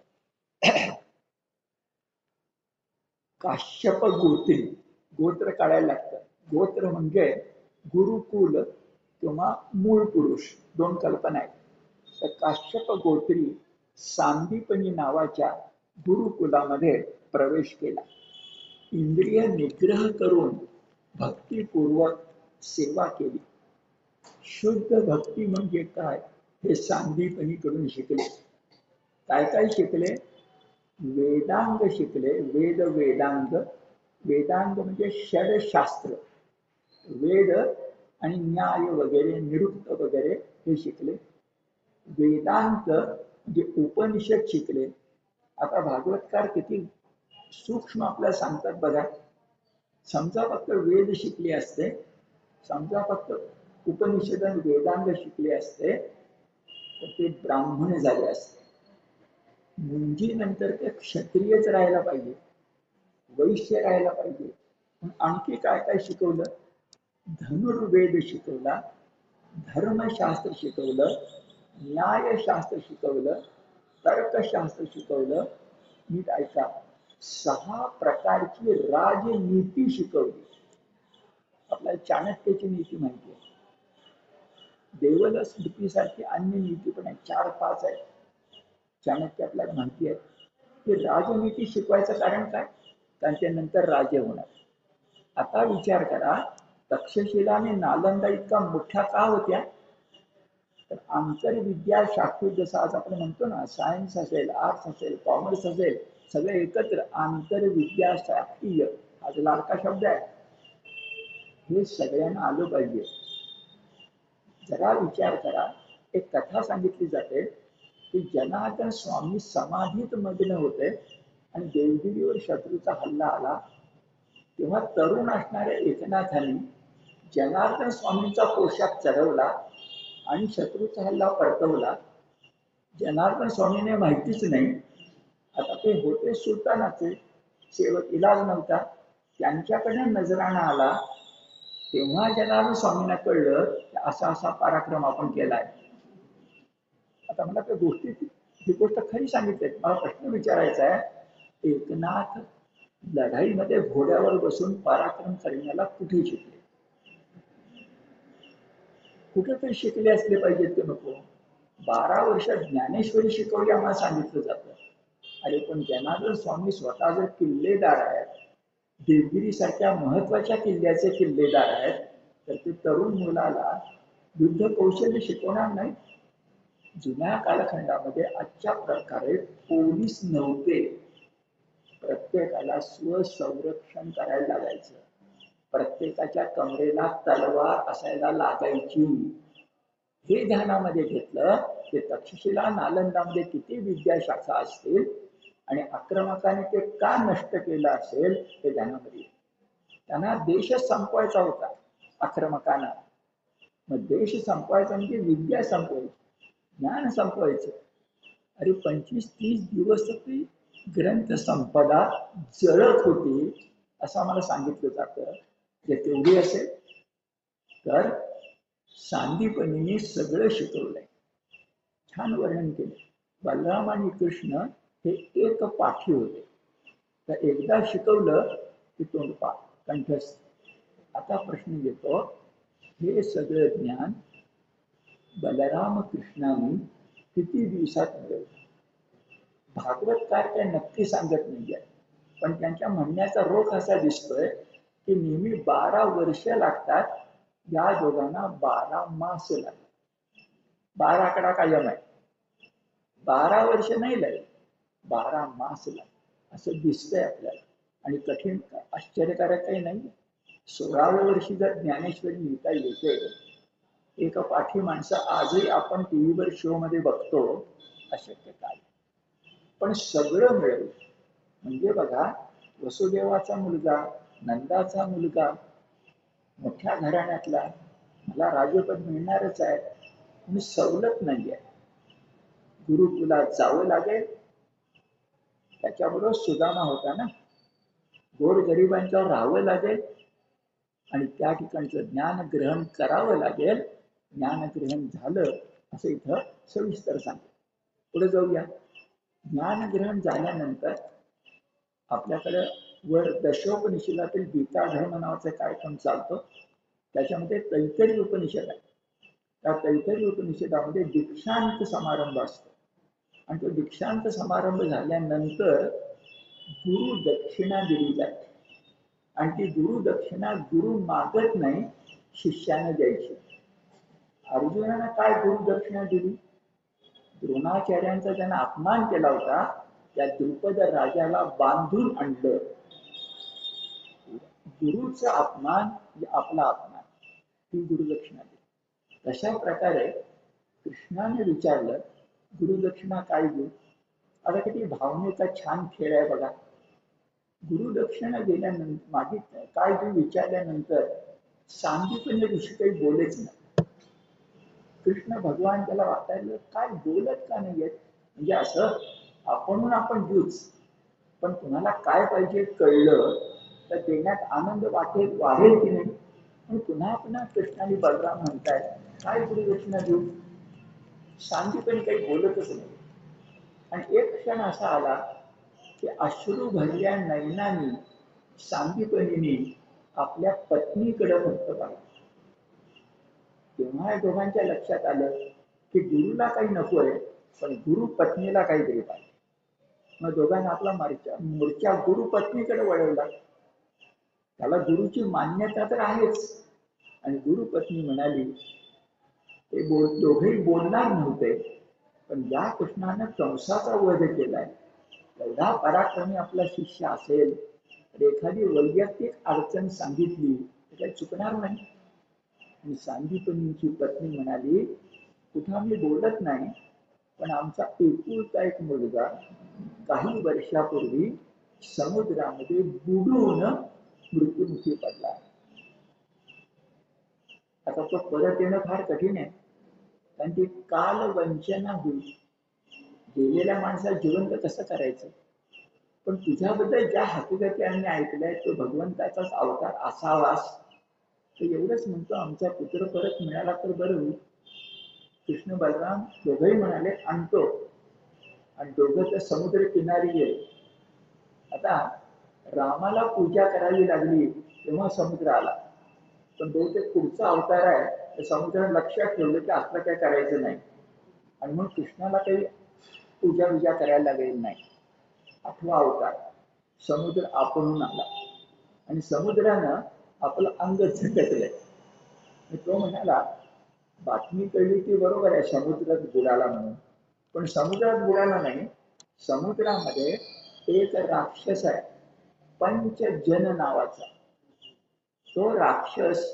काश्यप गोत्री, गोत्र काढायला लागतं. गोत्र म्हणजे गुरुकुल किंवा मूळ पुरुष, दोन कल्पना आहेत. तर काश्यप गोत्री सांदीपनी नावाच्या गुरुकुलामध्ये प्रवेश केला. इंद्रिय निग्रह करून भक्तिपूर्वक सेवा केली. शुद्ध भक्ती म्हणजे काय हे सांदीपनीकडून शिकले. काय काय शिकले? वेदांग शिकले. वेदांग. वेदांग म्हणजे षडशास्त्र, वेद आणि न्याय वगैरे, निरुक्त वगैरे हे शिकले. वेदांत म्हणजे उपनिषद शिकले. आता भागवतकार किती सूक्ष्म आपल्याला सांगतात बघा. समजा फक्त वेद शिकले असते, समजा फक्त उपनिषद आणि वेदांग शिकले असते, तर ते ब्राह्मण झाले असते. मुंजी नंतर ते क्षत्रियच राहायला पाहिजे, वैश्य राहायला पाहिजे. आणखी काय काय शिकवलं? धनुर्वेद शिकवला, धर्मशास्त्र शिकवलं, न्यायशास्त्र शिकवलं, तर्कशास्त्र शिकवलं. नीट ऐका, 6 प्रकारची राजनीती शिकवली. आपल्याला चाणक्याची नीती माहिती आहे, देवदत्त नीतीसारखी अन्य नीती पण आहे, 4-5 आहेत. चाणक्य आपल्याला माहिती आहे. की राजनीती शिकवायचं कारण काय? कारण त्यानंतर राजे होणार. आता विचार करा, तक्षशिला आणि नालंदा इतका मोठ्या का होत्या? तर आंतरविद्या शाखीय, जसं आज आपण म्हणतो ना, सायन्स असेल, आर्ट्स असेल, कॉमर्स असेल, सगळे एकत्र आंतरविद्या शाखीय, आज लाडका शब्द आहे. हे सगळ्यांना आलं पाहिजे. जरा विचार करा, एक कथा सांगितली जाते की जनार्दन स्वामी समाधीत मग्न होते आणि देवगिरीवर शत्रूचा हल्ला आला. तेव्हा तरुण असणाऱ्या एकनाथांनी जनार्दन स्वामींचा पोशाख चढवला आणि शत्रूचा हल्ला परतवला. जनार्दन स्वामीने माहितीच नाही. आता ते होते सुलतानाचे सेवक, इलाज नव्हता. त्यांच्याकडे नजराणा आला. तेव्हा जनार्दन स्वामींना कळलं की असा असा पराक्रम आपण केलाय. आता मला त्या गोष्टी, ही गोष्ट खरी सांगितली. मला प्रश्न विचारायचा आहे, एकनाथ लढाईमध्ये घोड्यावर बसून पराक्रम करण्याला कुठे शिकले? कुठेतरी शिकले असले पाहिजेत की नको? 12 वर्ष ज्ञानेश्वरी शिकवली आम्हाला सांगितलं जातं. अरे पण जनार्दन स्वामी स्वतः जर किल्लेदार आहेत, देवगिरी सारख्या महत्वाच्या किल्ल्याचे किल्लेदार आहेत, तर ते तरुण मुलाला युद्ध कौशल्य शिकवणार नाही? जुन्या कालखंडामध्ये आजच्या प्रकारे पोलीस नव्हते. प्रत्येकाला स्वसंरक्षण करायला लागायचं. प्रत्येकाच्या कमरेला तलवार असायला लागायची. हे ध्यानामध्ये घेतलं की तक्षशिला नालंदामध्ये किती विद्याशाखा असतील आणि आक्रमकाने ते का नष्ट केलं असेल हे ध्यानामध्ये. त्यांना देशच संपवायचा होता आक्रमकांना. मग देश संपवायचा म्हणजे विद्या संपवायची, ज्ञान संपवायचं. अरे 25-30 दिवस ती ग्रंथ संपदा जळत होती असं आम्हाला सांगितलं जातं. जे तेवढी असेल तर सांदीपनीने सगळं शिकवलंय, छान वर्णन केलं. बलराम आणि कृष्ण हे एक पाठी होते. तर एकदा शिकवलं की तोंडपाठ, कंठस्थ. आता प्रश्न येतो, हे सगळं ज्ञान बलराम कृष्णाने किती दिवसात मिळवलं? भागवतकार काय नक्की सांगत नाहीये. पण त्यांच्या म्हणण्याचा रोख असा दिसतोय की नेहमी 12 वर्ष लागतात, या दोघांना 12 मास लागतात. 12 आकडा कायम आहे, 12 वर्ष नाही लागले, 12 मास लागतात असं दिसतंय आपल्याला. आणि कठीण आश्चर्यकारक काही नाही. 16व्या वर्षी जर ज्ञानेश्वरी लिहिता येते, एका पाठी माणसं आजही आपण टीव्हीवर शो मध्ये बघतो, अशक्य काय. पण सगळं मिळेल म्हणजे बघा, वसुदेवाचा मुलगा, नंदाचा मुलगा, मोठ्या घराण्यातला, मला राजपद मिळणारच आहे आणि सवलत नाहीये. गुरुकुलात जावं लागेल, त्याच्याबरोबर सुदामा होता ना, गोरगरिबांच्यावर राहावं लागेल आणि त्या ठिकाणचं ज्ञान ग्रहण करावं लागेल. ज्ञान ग्रहण झालं असं इथं सविस्तर सांगतो. पुढे जाऊया. ज्ञान ग्रहण झाल्यानंतर आपल्याकडे वर दशोपनिषदातील गीता धर्म नावाचा कार्यक्रम चालतो. त्याच्यामध्ये तैत्तरीय उपनिषद आहे. त्या तैत्तरीय उपनिषदामध्ये दीक्षांत समारंभ असतो आणि तो दीक्षांत समारंभ झाल्यानंतर गुरु दक्षिणा दिली जाते आणि ती गुरु दक्षिणा गुरु मागत नाही, शिष्याने द्यायची. अर्जुनाने काय गुरु दक्षिणा दिली? द्रोणाचार्यांचा त्यांना अपमान केला होता, त्या द्रुपद राजाला बांधून आणलं. गुरुचा अपमान म्हणजे आपला अपमान, ही गुरुदक्षिणा दिली. तशा प्रकारे कृष्णाने विचारलं, गुरुदक्षिणा काय देऊ? आता किती भावनेचा छान खेळ आहे बघा. गुरुदक्षिणा दिल्यानंतर मागितलं काय देऊ विचारल्यानंतर सांगीपणे ऋषी काही बोलेच नाही. कृष्ण भगवान त्याला वाटायला काय बोलत का नाही येत, म्हणजे असं आपण देऊच, पण तुम्हाला काय पाहिजे कळलं तर देण्यात आनंद वाढेल की नाही. पण पुन्हा कृष्णाने बलराम म्हणताय काय गुरुदक्षिणा देऊ, शांतीपणे काही बोलतच नाही. आणि एक क्षण असा आला की अश्रू भरल्या नयनांनी सांदीपणीने आपल्या पत्नीकडे फक्त पाहिलं. तेव्हा दोघांच्या लक्षात आलं की गुरुला काही नकोय, पण गुरु पत्नीला काहीतरी पाहिजे. मग दोघांना आपला मोर्चा गुरु पत्नीकडे वळवला. त्याला गुरुची मान्यता तर आहेच. आणि गुरु पत्नी म्हणाली, ते दोघेही बोलणार नव्हते, पण ज्या कृष्णाने कंसाचा वध केलाय, एवढा पराक्रमी आपला शिष्य असेल तर एखादी वैयक्तिक अडचण सांगितली तर काही चुकणार नाही. आणि सांदीपनीची पत्नी म्हणाली, कुठं आम्ही बोलत नाही, पण आमचा एकुलता एक मुलगा काही वर्षापूर्वी समुद्रामध्ये बुडून मृत्युमुखी पडला. आता तो परत येणं फार कठीण आहे, कारण ती काल वंचना होईल. गेलेल्या माणसाला जिवंत कसं करायचं? पण तुझ्याबद्दल ज्या हकीकती आम्ही ऐकल्याय तो भगवंताचाच अवतार असावास, तर एवढंच म्हणतो, आमचा पुत्र परत मिळाला तर बरं होईल. कृष्ण बलराम दोघंही म्हणाले आणतो, आणि दोघं त्या समुद्र किनारी गेले. आता रामाला पूजा करावी लागली तेव्हा समुद्र आला, पण बहुतेक पुढचा अवतार आहे तर समुद्राने लक्षात ठेवलं की असलं काय करायचं नाही, आणि म्हणून कृष्णाला काही पूजा विजा करायला लागेल नाही. 8वा अवतार समुद्र आपणून आला आणि समुद्रानं आपलं अंग झटकलंय. तो म्हणाला, बातमी कळली की बरोबर आहे समुद्रात बुडाला म्हणून, पण समुद्रात बुडाला नाही, समुद्रामध्ये एक राक्षस आहे पंचजन नावाचा. तो राक्षस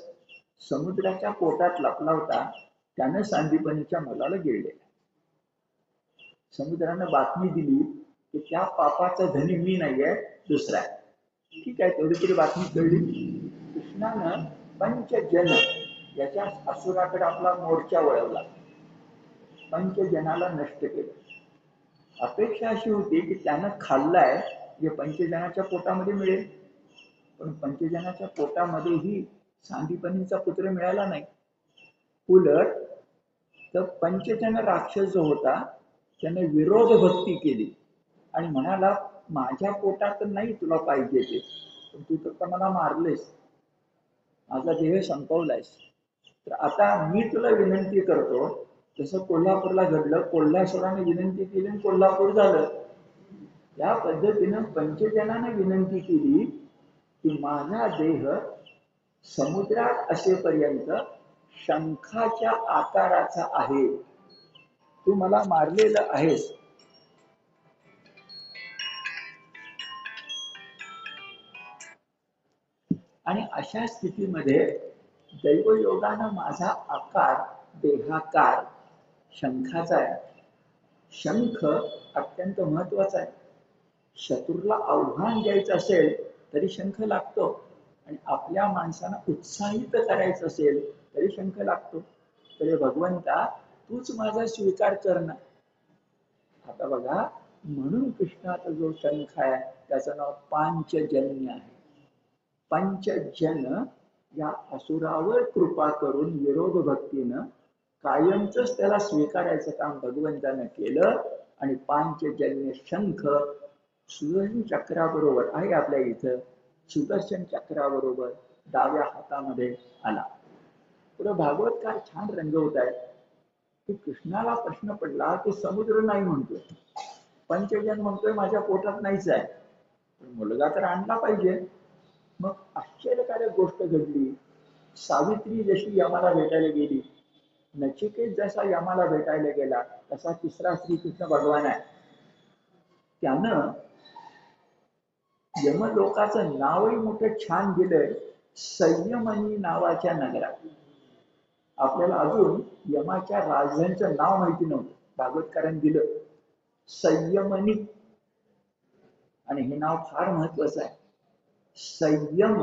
समुद्राच्या पोटात लपला होता, त्याने सांदीपनीच्या मुलाला गिळलेला. समुद्रानं बातमी दिली की त्या पापाचा धनी मी नाहीये, दुसरा आहे. ठीक आहे, तेवढी तरी बातमी कळली. कृष्णानं पंचजन याच्या असुराकडे आपला मोर्चा वळवला, पंचजनाला नष्ट केलं. अपेक्षा अशी होती की त्यानं खाल्लाय जे पंचजनाच्या पोटामध्ये मिळेल, पण पंचजनाच्या पोटामध्येही सांदीपनीचा पुत्र मिळाला नाही. उलट तर पंचजन राक्षस जो होता त्याने विरोध भक्ती केली आणि म्हणाला, माझ्या पोटात नाही तुला पाहिजे ते, पण तू तर मला मारलेस, माझा देह संपवलायस, तर आता मी तुला विनंती करतो. जसं कोल्हापूरला घडलं, कोल्हासुराने विनंती केली आणि कोल्हापूर झालं. या पद्धतीनं पंचजनाने विनंती केली की माझा देह समुद्रात असेपर्यंत शंखाच्या आकाराचा आहे, तू मला मारलेलं आहेस. आणि अशा स्थितीमध्ये दैवयोगानं माझा आकार, देहाकार शंखाचा आहे. शंख अत्यंत महत्वाचा आहे. शत्रूला आव्हान द्यायचं असेल तरी शंख लागतो, आणि आपल्या माणसांना उत्साहित करायचं असेल तरी शंख लागतो. तरी भगवंता तूच माझा स्वीकार कर ना. आता बघा, म्हणून कृष्णाचा जो शंख आहे त्याचं नाव पांचजन्य आहे. पंचजन या असुरावर कृपा करून विरोध भक्तीनं कायमच त्याला स्वीकारायचं काम भगवंतानं केलं. आणि पांचजन्य शंख सुदर्शन चक्राबरोबर आहे आपल्या इथं, सुदर्शन चक्राबरोबर डाव्या हातामध्ये आला. पुढे भागवतकार छान रंगवत आहे की कृष्णाला प्रश्न पडला की समुद्र नाही म्हणतोय, पंचजन म्हणतोय माझ्या पोटात नाहीच आहे, पण मुलगा तर आणला पाहिजे. मग आश्चर्यकारक गोष्ट घडली. सावित्री जशी यमाला भेटायला गेली, नचिकेत जसा यमाला भेटायला गेला, तसा तिसरा श्रीकृष्ण भगवान आहे. त्यानं यमलोकाचं नावही मोठं छान दिलंय, संयमनी नावाच्या नगरात. आपल्याला अजून यमाच्या राजधानीचं नाव माहिती नव्हतं, भागवतकारांनी दिलं संयमनी. आणि हे नाव फार महत्वाचं आहे. संयम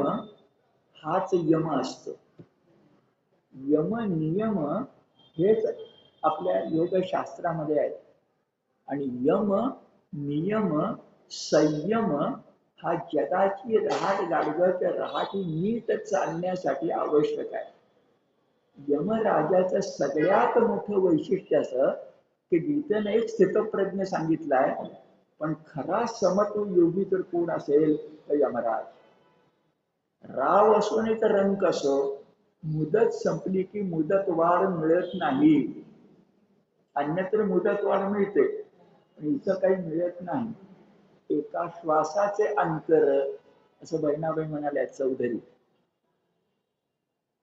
हाच यम असतो. यम नियम हेच आपल्या योगशास्त्रामध्ये आहेत. आणि यम नियम संयम हा जगाची राहट राहाटी नीट चालण्यासाठी आवश्यक आहे. यमराजाचं सगळ्यात मोठं वैशिष्ट्य असं की गीतेने एक स्थितप्रज्ञ सांगितलाय, पण खरा समत्व योगी तर कोण असेल तर यमराज. राव असो नाही तर रंक असो, मुदत संपली की मुदत वाढ मिळत नाही. अन्यत्र मुदत वाढ मिळते, पण इथं काही मिळत नाही. एका श्वासाचे अंतर, असं बहिणाबाई म्हणाल्या चौधरी.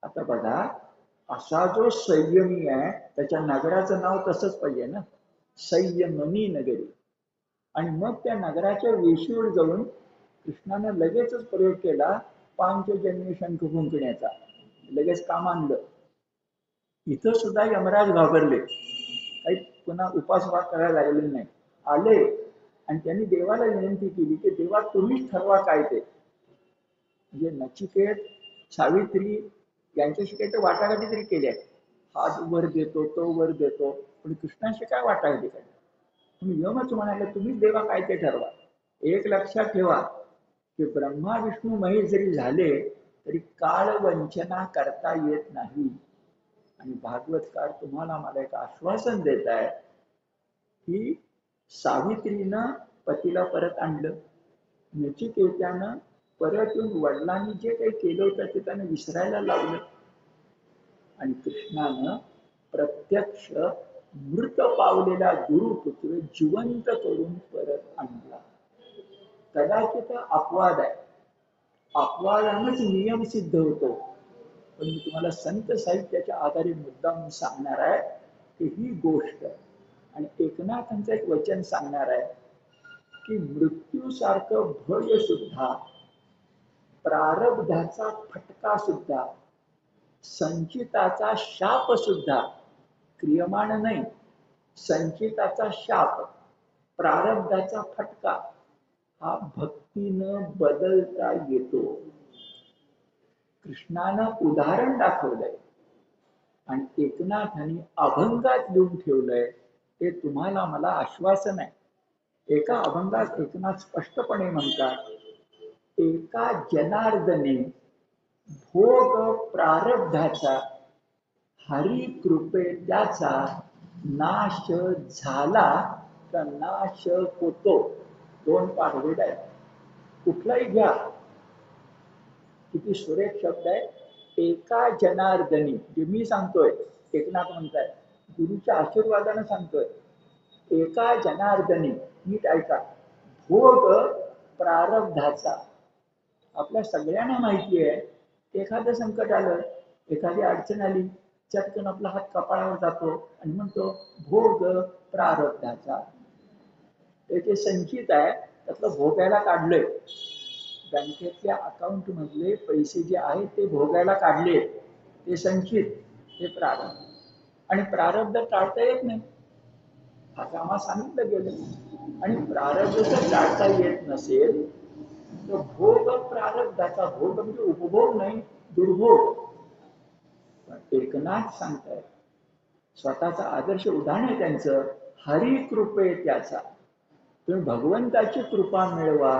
आता बघा, असा जो संयमी आहे त्याच्या नगराचं नाव तसंच पाहिजे ना, संयमनी नगरी. आणि मग त्या नगराच्या वेशीवर जाऊन कृष्णाने लगेचच प्रयोग केला पांचजन्य शंख फुंकण्याचा. लगेच काम आणलं. इथं सुद्धा यमराज घाबरले, काही पुन्हा उपासमार करायला लागले नाही. आले आणि त्यांनी देवाला विनंती केली की देवा तुम्हीच ठरवा काय ते. म्हणजे नचिकेत, सावित्री यांच्याशी काही तर वाटाघाटी तरी केल्या, हात वर देतो तो वर देतो, पण कृष्णाशी काय वाटाघाटी काय. तुम्ही यमच म्हणाले, तुम्हीच देवा काय ते ठरवा. एक लक्षात ठेवा की ब्रह्मा विष्णू महेश जरी झाले तरी काळ वंचना करता येत नाही. आणि भागवतकार तुम्हाला मला एक आश्वासन देत आहे की सावित्रीनं पतीला परत आणलं, नचिकेतानं परत येऊन वडिलांनी जे काही केलं होतं ते त्यानं विसरायला लावलं, आणि कृष्णानं प्रत्यक्ष मृत पावलेला गुरुपुत्र जिवंत करून परत आणला. कदाचित अपवाद आहे, अपवादानच नियम सिद्ध होतो. पण मी तुम्हाला संत साहित्याच्या आधारे मुद्दाम सांगणार आहे की ही गोष्ट, आणि एकनाथांचं एक वचन सांगणार आहे की मृत्यूसारखं भय सुद्धा, प्रारब्धाचा फटका सुद्धा, संचिताचा शाप सुद्धा, क्रियमाण नाही, संचिताचा शाप, प्रारब्धाचा फटका हा भक्तीनं बदलता येतो. कृष्णानं उदाहरण दाखवलंय आणि एकनाथांनी अभंगात लिहून ठेवलंय. ते तुम्हाला मला आश्वासन आहे. एका अभंगात एकनाथ स्पष्टपणे म्हणतात, एका जनार्दने भोग प्रारब्धाचा हरी कृपे त्याचा नाश झाला तर नाश होतो. दोन पाढवेद आहेत, कुठलाही घ्या. किती सुरेख शब्द आहे. एका जनार्दनी, जे मी सांगतोय, एकनाथ म्हणताय, गुरुच्या आशीर्वादाने सांगतोय. एका जनार्दनी, नीट ऐका, भोग प्रारब्धाचा. आपल्या सगळ्यांना माहिती आहे, एखादं संकट आलं, एखादी अडचण आली, चटकन आपला हात कपाळावर जातो आणि म्हणतो भोग प्रारब्धाचा. ते जे संचित आहे त्यातलं भोगायला काढलंय. बँकेतल्या अकाउंट मधले पैसे जे आहेत ते भोगायला काढले, ते संचित, ते प्रारब्ध. आणि प्रारब्ध टाळता येत नाही, आता आम्हाला सांगितलं गेलं. आणि प्रारब्ध जर टाळता येत नसेल तर भोग प्रारब्धाचा, भोग म्हणजे उपभोग नाही, दुर्भोग. पण एकनाथ सांगतायत, स्वतःचा आदर्श उदाहरण आहे त्यांचं, हरी कृपे त्याचा. तुम्ही भगवंताची कृपा मिळवा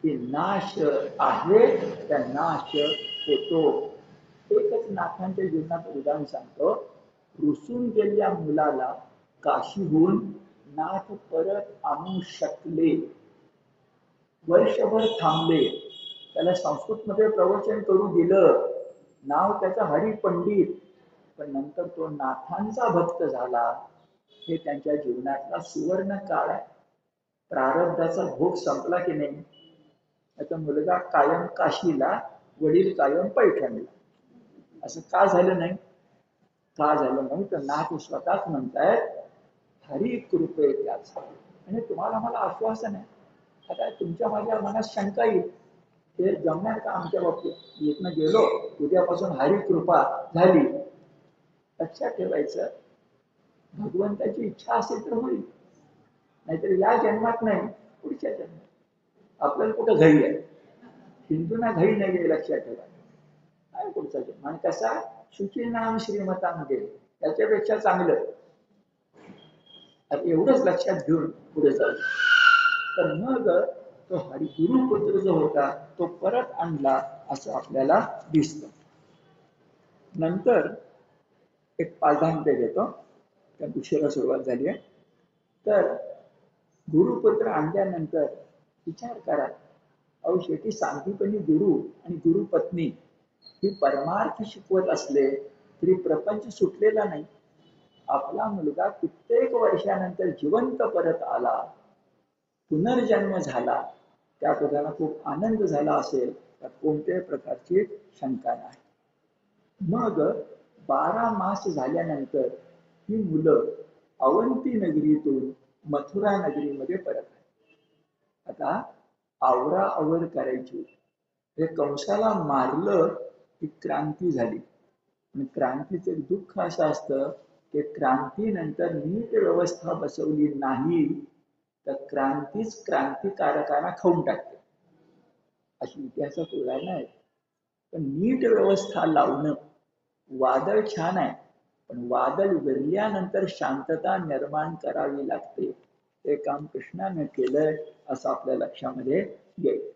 की नाश आहे त्या नाश होतो. एकच नाथांच्या जीवनात उदाहरण सांगतो. रुसून गेलेल्या मुलाला काशीहून नाथ परत आणू शकले. वर्षभर थांबले, त्याला संस्कृतमध्ये प्रवचन करू दिलं, नाव त्याचं हरी पंडित. पण नंतर तो नाथांचा भक्त झाला. हे त्यांच्या जीवनातला सुवर्ण काळ आहे. प्रारब्धाचा भोग संपला की नाही. आता मुलगा कायम काशीला, वडील कायम पैठणला. असं का झालं नाही? का झालं नाही तर नाथ स्वतःच म्हणतायत हरी कृपे त्याचा. आणि तुम्हाला मला आश्वासन आहे, आता तुमच्या माझ्या मनात शंका येईल, ते जमणार का आमच्या बाबतीत? इथनं गेलो, उद्यापासून हरी कृपा झाली. लक्षात ठेवायचं, भगवंताची इच्छा असेल तर होईल, नाहीतर या जन्मात नाही, पुढच्या जन्मात. आपल्याला कुठं घरी आहे? हिंदूंना घरी नाही आहे, लक्षात ठेवा. काय पुढचा जन्म? आणि कसा शुची नाम श्रीमतामध्ये, त्याच्यापेक्षा चांगलं. एवढंच लक्षात घेऊन पुढे जाऊ. तर मग तो हरिगुरुपुत्र जो होता तो परत आणला असं आपल्याला दिसतं. नंतर एक पाठांतर घेतो, त्या उशिरा सुरुवात झाली आहे. तर गुरुपुत्र आणल्यानंतर विचार करा, अहो शेवटी सांगीपणी गुरु आणि गुरुपत्नी ही परमार्थ शिकवत असले तरी प्रपंच सुटलेला नाही. आपला मुलगा कित्येक वर्षानंतर जिवंत परत आला, पुनर्जन्म झाला, त्या बद्दल खूप आनंद झाला असेल, त्यात कोणत्याही प्रकारची शंका नाही. मग 12 मास झाल्यानंतर ही मुलं अवंती नगरीतून मथुरा नगरीमध्ये परत आली. आता आवराआवर करायची, हे कंसाला मारलं की क्रांती झाली. आणि क्रांतीचं दुःख असं असतं की क्रांतीनंतर नीट व्यवस्था बसवली नाही तर क्रांतीच क्रांतिकारकांना खाऊन टाकते, अशी इतिहासात उदाहरणं आहेत. पण नीट व्यवस्था लावणं, वादळ छान आहे, पण वादळ विरल्यानंतर शांतता निर्माण करावी लागते. ते काम कृष्णाने केलंय असं आपल्या लक्षामध्ये येईल.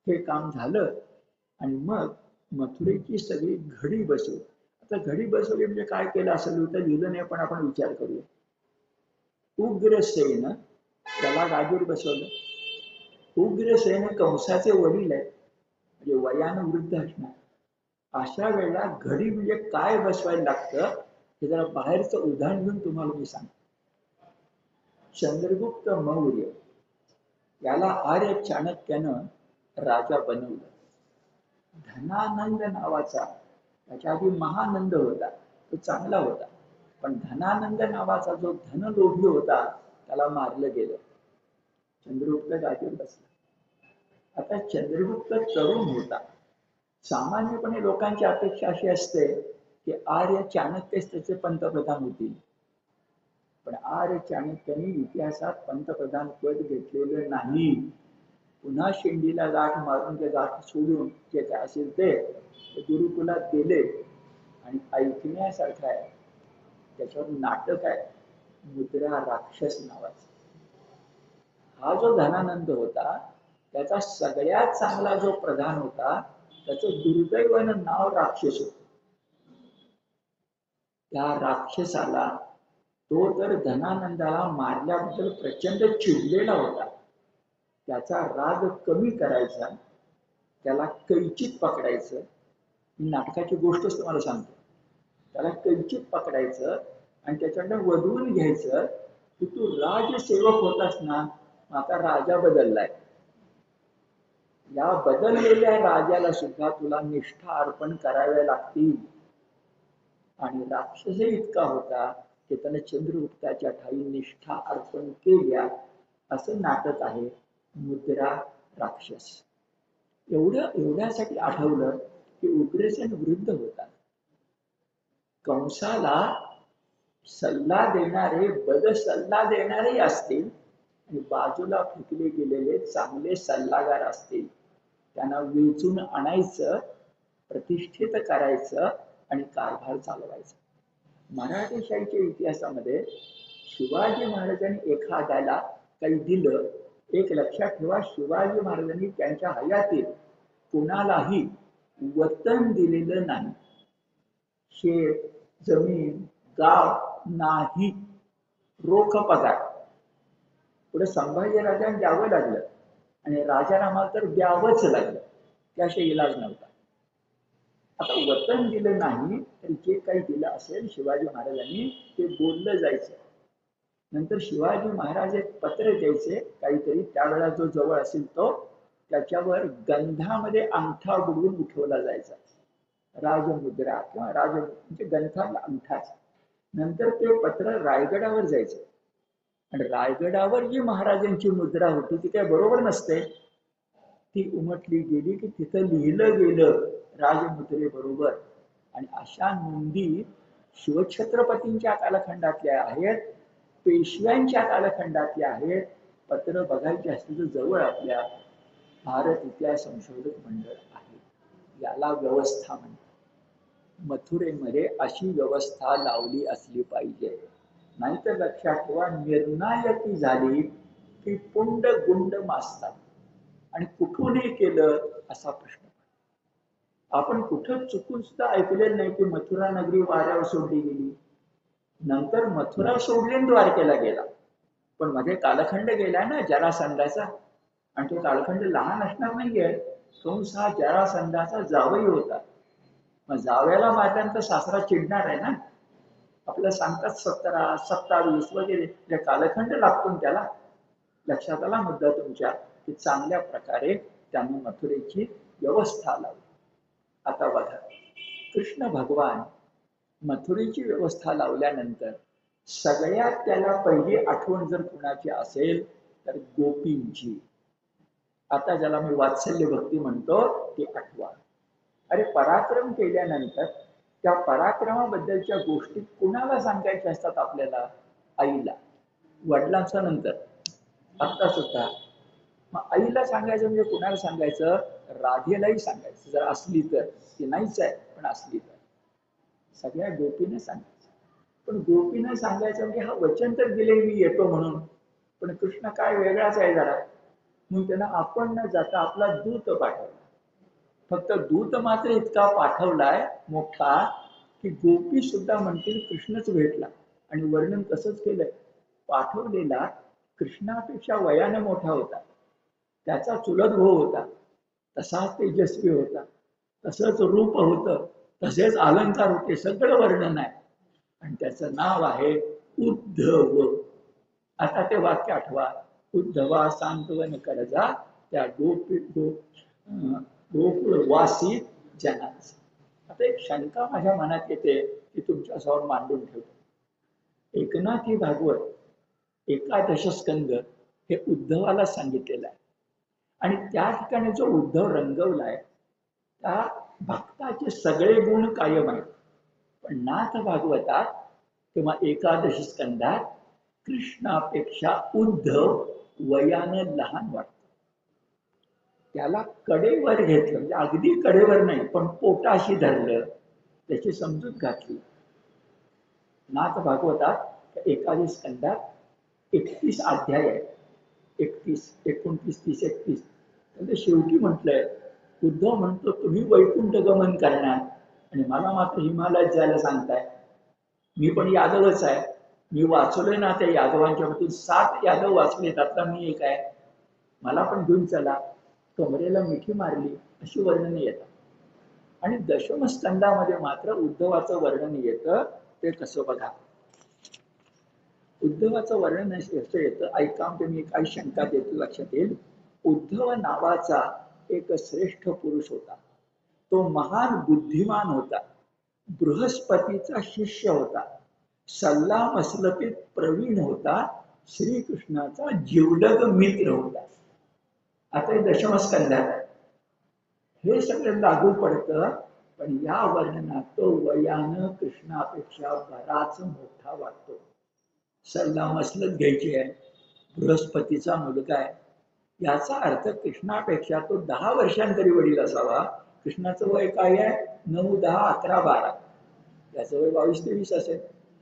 हे काम झालं आणि मग मथुरेची सगळी घडी बसवली. आता घडी बसवली म्हणजे काय केलं असेल तर लिहिलं नाही, पण आपण विचार करूया. उग्रसेन त्याला गादीवर बसवलं. उग्रसेन कंसाचे वडील आहेत, म्हणजे वयानं वृद्ध असणार. अशा वेळेला घडी म्हणजे काय बसवायला लागतं हे जरा बाहेरचं उदाहरण घेऊन तुम्हाला मी सांगतो. चंद्रगुप्त मौर्य याला आर्य चाणक्यानं राजा बनवलं. धनानंद नावाचा, त्याच्या आधी महानंद होता, तो चांगला होता. पण धनानंद नावाचा जो धनलोभी होता त्याला मारलं गेलं. चंद्रगुप्त गादीवर बसला. आता चंद्रगुप्त तरुण होता. सामान्यपणे लोकांची अपेक्षा अशी असते की आर्य चाणक्यच त्याचे पंतप्रधान होतील. पण आर्य चाणक्याने इतिहासात पंतप्रधान पद घेतलेलं नाही. पुन्हा शेंडीला गाठ मारून ते गाठ सोडून जे काय असेल ते गुरुकुलात गेले. आणि ऐकण्यासारखं आहे, त्याच्यावर नाटक आहे, मुद्रा राक्षस नावाचं. हा जो धनानंद होता त्याचा सगळ्यात चांगला जो प्रधान होता त्याचं दुर्दैवानं नाव राक्षस होतं. त्या राक्षसाला, तो तर धनानंदाला मारल्याबद्दल प्रचंड चिडलेला होता. त्याचा राग कमी करायचा, त्याला कैचित पकडायचं. ही नाटकाची गोष्टच तुम्हाला सांगतो. त्याला कैचित पकडायचं आणि त्याच्याकडनं वधवून घ्यायचं की तू राजसेवक होतास ना, आता राजा बदललाय, या बदललेल्या राजाला सुद्धा तुला निष्ठा अर्पण कराव्या लागतील. आणि राक्षस इतका होता की त्याने चंद्रगुप्ताच्या ठाई निष्ठा अर्पण केल्या. असं नाटक आहे मुद्रा राक्षस. एवढ्यासाठी आठवलं की उग्रसेन वृद्ध होता. कंसाला सल्ला देणारे बद सल्ला देणारे असतील आणि बाजूला फेकले गेलेले चांगले सल्लागार असतील. त्यांना वेचून आणायचं, प्रतिष्ठित करायचं आणि कारभार चालवायचा. मराठेशाहीच्या इतिहासामध्ये शिवाजी महाराजांनी एखाद्याला काही दिलं, एक लक्षात ठेवा, शिवाजी महाराजांनी त्यांच्या हयातीत कोणालाही वतन दिलेलं नाही. शेत, जमीन, गाव नाही, रोख पगार. पुढे संभाजी राजांना द्यावं लागलं आणि राजारामाला तर द्यावंच लागलं, त्याशिवाय इलाज नव्हता. आता वतन दिलं नाही तर जे काही दिलं असेल शिवाजी महाराजांनी ते बोललं जायचं. नंतर शिवाजी महाराज एक पत्र द्यायचे काहीतरी, त्यावेळेला जो जवळ असेल तो, त्याच्यावर गंधामध्ये अंगठा बुडवून उठवला जायचा, राजमुद्रा किंवा म्हणजे गंधाला अंगठाच. नंतर ते पत्र रायगडावर जायचं आणि रायगडावर जी महाराजांची मुद्रा होती ती काय बरोबर नसते, ती उमटली गेली की तिथं लिहिलं गेलं राजमुद्रे बरोबर. आणि अशा नोंदी शिवछत्रपतींच्या कालखंडातल्या आहेत, पेशव्यांच्या कालखंडातल्या आहेत. पत्र बघायचे असतील तर जवळ आपल्या भारत इतिहास संशोधक मंडळ आहे, याला व्यवस्था म्हणतात. मथुरेमध्ये अशी व्यवस्था लावली असली पाहिजे. नाहीतर लक्षात ठेवा, निर्णायकी झाली की पुंड गुंड मासतात आणि कुठूनही केलं असा प्रश्न. आपण कुठं चुकून सुद्धा ऐकलेलं नाही की मथुरा नगरी वाऱ्यावर सोडली गेली. नंतर मथुरा सोडली द्वारकेला गेला, पण मध्ये कालखंड गेला ना जरासंधाचा, आणि तो कालखंड लहान असणार नाहीये. कंस हा जरासंधाचा जावई होता. मग जावयाला मारल्यानंतर सासरा चिडणार आहे ना. आपल्याला सांगतात 17, 27 वगैरे जे कालखंड लागतो त्याला. लक्षात आला मुद्दा तुमच्या, की चांगल्या प्रकारे त्याने मथुरेची व्यवस्था लावली. आता बघा, कृष्ण भगवान मथुरेची व्यवस्था लावल्यानंतर सगळ्यात त्याला पहिली आठवण जर कुणाची असेल तर गोपींची. आता ज्याला मी वात्सल्य भक्ती म्हणतो ती आठवा. अरे पराक्रम केल्यानंतर त्या पराक्रमाबद्दलच्या गोष्टी कुणाला सांगायच्या असतात आपल्याला? आईला. वडिलांच्या नंतर आता सुद्धा. मग आईला सांगायचं म्हणजे कुणाला सांगायचं? राधेलाही सांगायचं, जर असली तर. ती नाहीच आहे पण असली तर सगळ्या गोपीने सांगायचं. पण गोपीने सांगायचं म्हणजे हा वचन तर दिले मी येतो म्हणून, पण कृष्ण काय वेगळाच आहे जरा. म्हणून त्यांना आपण न जाता आपला दूत पाठवला. फक्त दूत मात्र इतका पाठवलाय मोठा की गोपी सुद्धा म्हणतील कृष्णच भेटला. आणि वर्णन तसंच केलंय. पाठवलेला कृष्णापेक्षा वयाने मोठा होता, त्याचा चुलत भाऊ होता, तसाच तेजस्वी होता, तसंच रूप होतं, तसेच अलंकार होते, सगळं वर्णन आहे. आणि त्याचं नाव आहे उद्धव. आता ते वाक्य आठवा, उद्धवा सांत्वन करजा त्या गोकुळवासी जनांचा. आता एक शंका माझ्या मनात येते की तुमच्या समोर मांडून ठेवतो. एकनाथी भागवत एकादश स्कंद हे उद्धवाला सांगितलेलं आहे. आणि त्या ठिकाणी जो उद्धव रंगवलाय त्या भक्ताचे सगळे गुण कायम आहेत. पण नाथ भागवतात किंवा एकादश स्कंदात कृष्णापेक्षा उद्धव वयानं लहान वाटतो. त्याला कडेवर घेतलं, म्हणजे अगदी कडेवर नाही पण पोटाशी धरलं, त्याची समजूत घातली. नाथ भागवतात एकादश स्कंदात 31 अध्याय आहे. 31, 29, 30, 31. म्हणजे शेवटी म्हटलंय, उद्धव म्हणतो तुम्ही वैकुंठ गमन करणार आणि मला मात्र हिमालयात जायला सांगताय. मी पण यादवच आहे, मी वाचलोय ना त्या यादवांच्या मधून 7 यादव वाचले, त्यातला मी एक आहे, मला पण घेऊन चला. कमरेला मिठी मारली अशी वर्णने येतात. आणि दशम स्कंदामध्ये मात्र उद्धवाचं वर्णन येतं. ते कसं बघा. उद्धवाचं वर्णन असं येतं, ऐका म्हणजे मी काही शंका देतो, लक्षात येईल. उद्धव नावाचा एक श्रेष्ठ पुरुष होता. तो महान बुद्धिमान होता, बृहस्पतीचा शिष्य होता, सल्ला मसलतीत प्रवीण होता, श्रीकृष्णाचा जिवलग मित्र होता. आता हे दशमस्कंधात आहे. हे सगळं लागू पडतं, पण या वर्णनात तो वयानं कृष्णापेक्षा बराच मोठा वाटतो. सल्ला मसलत घ्यायची आहे, बृहस्पतीचा मुलगा आहे, याचा अर्थ कृष्णापेक्षा तो 10 वर्षांतरी वडील असावा. कृष्णाचं वय काय आहे? 9, 10, 11, 12. याचं वय 22-23 असेल.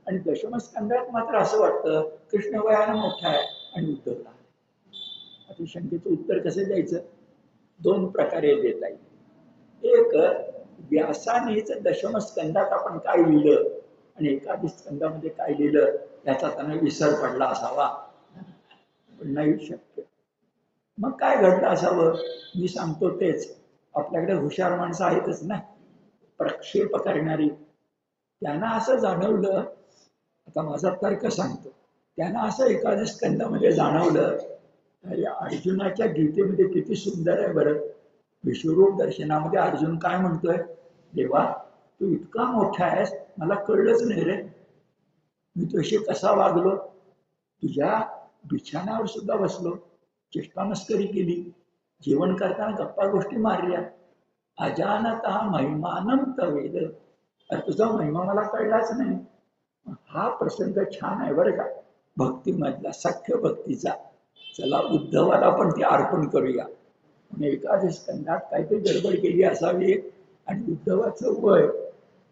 आणि दशमस्कंधात मात्र असं वाटतं कृष्ण वयानं मोठा आहे आणि उद्धव लहान. आता शंकेचं उत्तर कसं द्यायचं? 2 प्रकारे देता येईल. एक, व्यासानेच दशमस्कंधात आपण काय लिहिलं आणि एकादश स्कंदामध्ये काय लिहिलं याचा त्यांना विसर पडला असावा, पण नाही शक्य. मग काय घडलं असावं? मी सांगतो तेच. आपल्याकडे हुशार माणसं आहेतच ना, प्रक्षेप करणारी. त्यांना असं जाणवलं, आता माझा तर्क सांगतो, त्यांना असं एकादश स्कंदामध्ये जाणवलं, अरे अर्जुनाच्या गीतेमध्ये किती सुंदर आहे बरं. विश्वरूप दर्शनामध्ये अर्जुन काय म्हणतोय? देवा, तू इतका मोठा आहेस, मला कळलंच नाही रे. मी तुझ्याशी कसा वागलो? तुझ्या बिछाण्यावर सुद्धा बसलो, चेष्टा मस्करी केली, जेवण करताना गप्पा गोष्टी मारल्या. अजानता महिमानं तवेद. अरे तुझा महिमा मला कळलाच नाही. हा प्रसंग छान आहे बरं का, भक्तीमधला, सख्य भक्तीचा. चला उद्धवाला पण ते अर्पण करूया. एकादश स्कंदात काहीतरी गडबड केली असावी आणि उद्धवाचं वय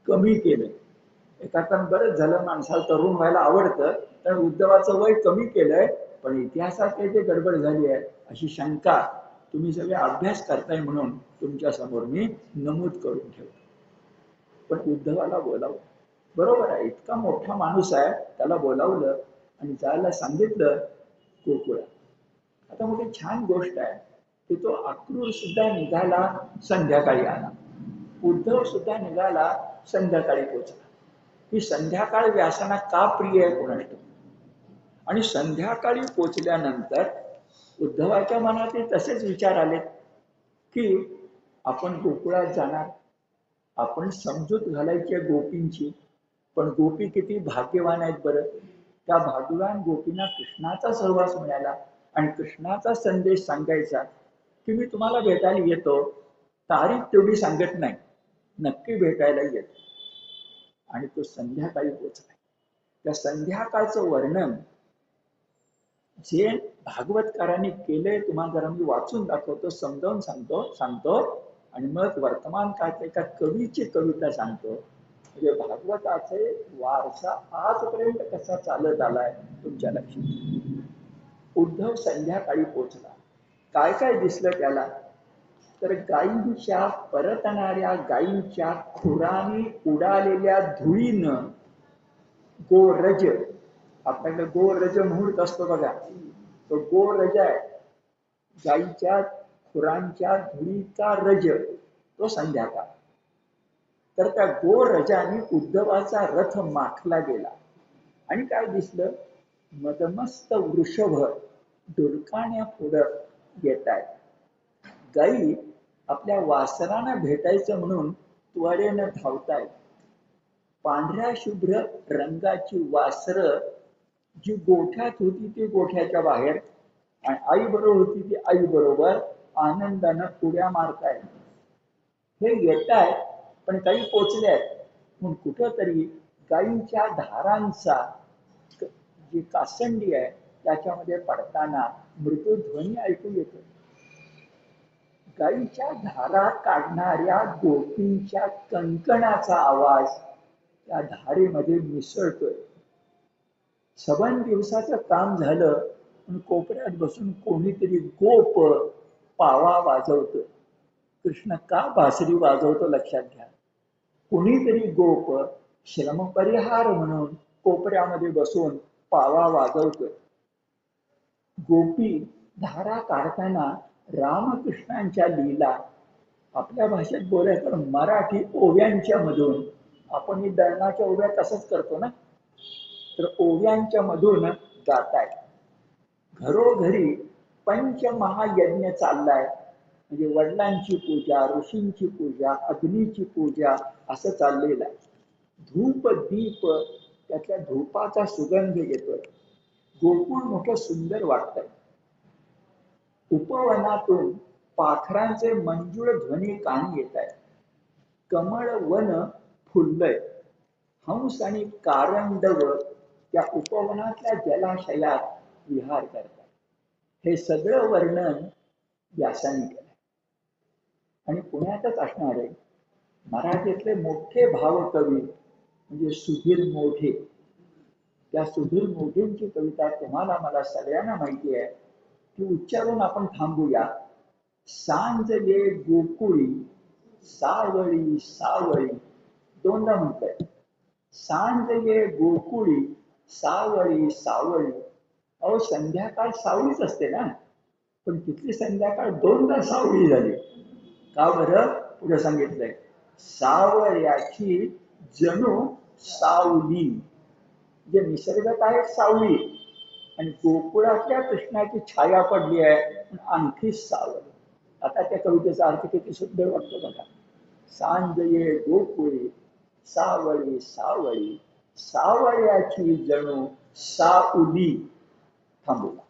कमी केलं. एका बरंच झालं, माणसाला तरुण व्हायला आवडतं, तर उद्धवाचं वय कमी केलंय, पण इतिहासात काहीतरी गडबड झाली आहे अशी शंका तुम्ही सगळे अभ्यास करताय म्हणून तुमच्या समोर मी नमूद करून ठेवतो. पण उद्धवाला बोलावलं, बरोबर आहे, इतका मोठा माणूस आहे, त्याला बोलावलं आणि जायला सांगितलं गोकुळात. आता मोठी छान गोष्ट आहे की तो अक्रूर सुद्धा निघाला, संध्याकाळी आला. उद्धव सुद्धा निघाला, संध्याकाळी पोचला. ही संध्याकाळ व्यासांना का प्रिय आहे कोणास ठाऊक. आणि संध्याकाळी पोचल्यानंतर उद्धवाच्या मनात तसेच विचार आले की आपण गोकुळात जाणार, आपण समजूत घालायची गोपींची. पण गोपी किती भाग्यवान आहेत बरं. त्या भाग्यवान गोपींना कृष्णाचा सहवास मिळाला आणि कृष्णाचा संदेश सांगायचा की मी तुम्हाला भेटायला येतो, तारीख तेवढी सांगत नाही, नक्की भेटायला येतो. आणि तो संध्याकाळी पोचला. त्या संध्याकाळचं वर्णन जे भागवतकारांनी केले तुम्हाला जरा मी वाचून दाखवतो, समजावून सांगतो आणि मग वर्तमान काळात एका कवीची कविता सांगतो. म्हणजे भागवताचे वारसा आजपर्यंत कसा चालत आलाय तुमच्या लक्षात. उद्धव संध्याकाळी पोचला. काय काय दिसलं त्याला? तर गायींच्या परतणाऱ्या गायींच्या खुरानी उडालेल्या धुळीनं गोरज, आपल्याकडे गोरज मुहूर्त असतो बघा, तो गोरज आहे. गायीच्या खुरांच्या धुळीचा रज, तो संध्याकाळ. तर त्या गोरजाने उद्धवाचा रथ माखला गेला आणि काय दिसलं? मदमस्त वृषभ डुरकाण्या पुढं येत आहेत. गायी आपल्या वासरांना भेटायचं म्हणून त्वरेनं धावतायत. पांढऱ्या शुभ्र रंगाची वासर जी गोठ्यात होती ती गोठ्याच्या बाहेर आणि आई बरोबर होती ती आई बरोबर आनंदानं उड्या मारतायत. हे येत आहेत, पण काही पोचले आहेत. म्हणून कुठंतरी गायींच्या धारांचा जी कासंडी आहे त्याच्यामध्ये पडताना मृदू ध्वनी ऐकू येतो. गायीच्या धारा काढणाऱ्या गोपींच्या कंकणाचा आवाज त्या धारेमध्ये मिसळतोय. सबन दिवसाचं काम झालं पण कोपऱ्यात बसून कोणीतरी गोप पावा वाजवतो. कृष्ण का बासरी वाजवतो लक्षात घ्या. कोणीतरी गोप श्रमपरिहार म्हणून कोपऱ्यामध्ये बसून पावा वाजवतोय. गोपी धारा काढताना रामकृष्णांच्या लीला, आपल्या भाषेत बोलायचं तर मराठी ओव्यांच्या मधून, आपण ही दळणाच्या ओव्या तसंच करतो ना, तर ओव्यांच्या मधून गाताय. घरोघरी पंचमहायज्ञ चाललाय, म्हणजे वडिलांची पूजा, ऋषींची पूजा, अग्नीची पूजा असं चाललेलं आहे. धूप दीप, त्याच्या धूपाचा सुगंध येतोय. गोकुळ मोठं सुंदर वाटतंय. उपवनातून पाखरांचे मंजूळ ध्वनी कानी येत आहे. कमळ वन फुललंय. हंस आणि कारंडव त्या उपवनातल्या जलाशयात विहार करतात. हे सगळं वर्णन व्यासांनी केलं आणि पुण्यातच असणारे मराठीतले मोठे भावकवी म्हणजे सुधीर मोघे. त्या सुधीर मोघेंची कविता तुम्हाला मला सगळ्यांना माहिती आहे, ती उच्चारून आपण थांबूया. सांज ये गोकुळी सावळी सावळी, दोनदा म्हणतंय. सांज ये गोकुळी सावळी सावळी. अहो संध्याकाळ सावळीच असते ना, पण तिथली संध्याकाळ दोनदा सावळी झाली. का बरं? पुढे सांगितलंय, सावळ्याची जणू सावली. जे निसर्गात आहे सावली आणि गोकुळातल्या कृष्णाची छाया पडली आहे आणखी सावली. आता त्या कवितेचा अर्थ किती सुंदर वाटतो बघा. सांज ये गोकुळी सावळी सावळी, सावळ्याची जणू सावली. थांबूया.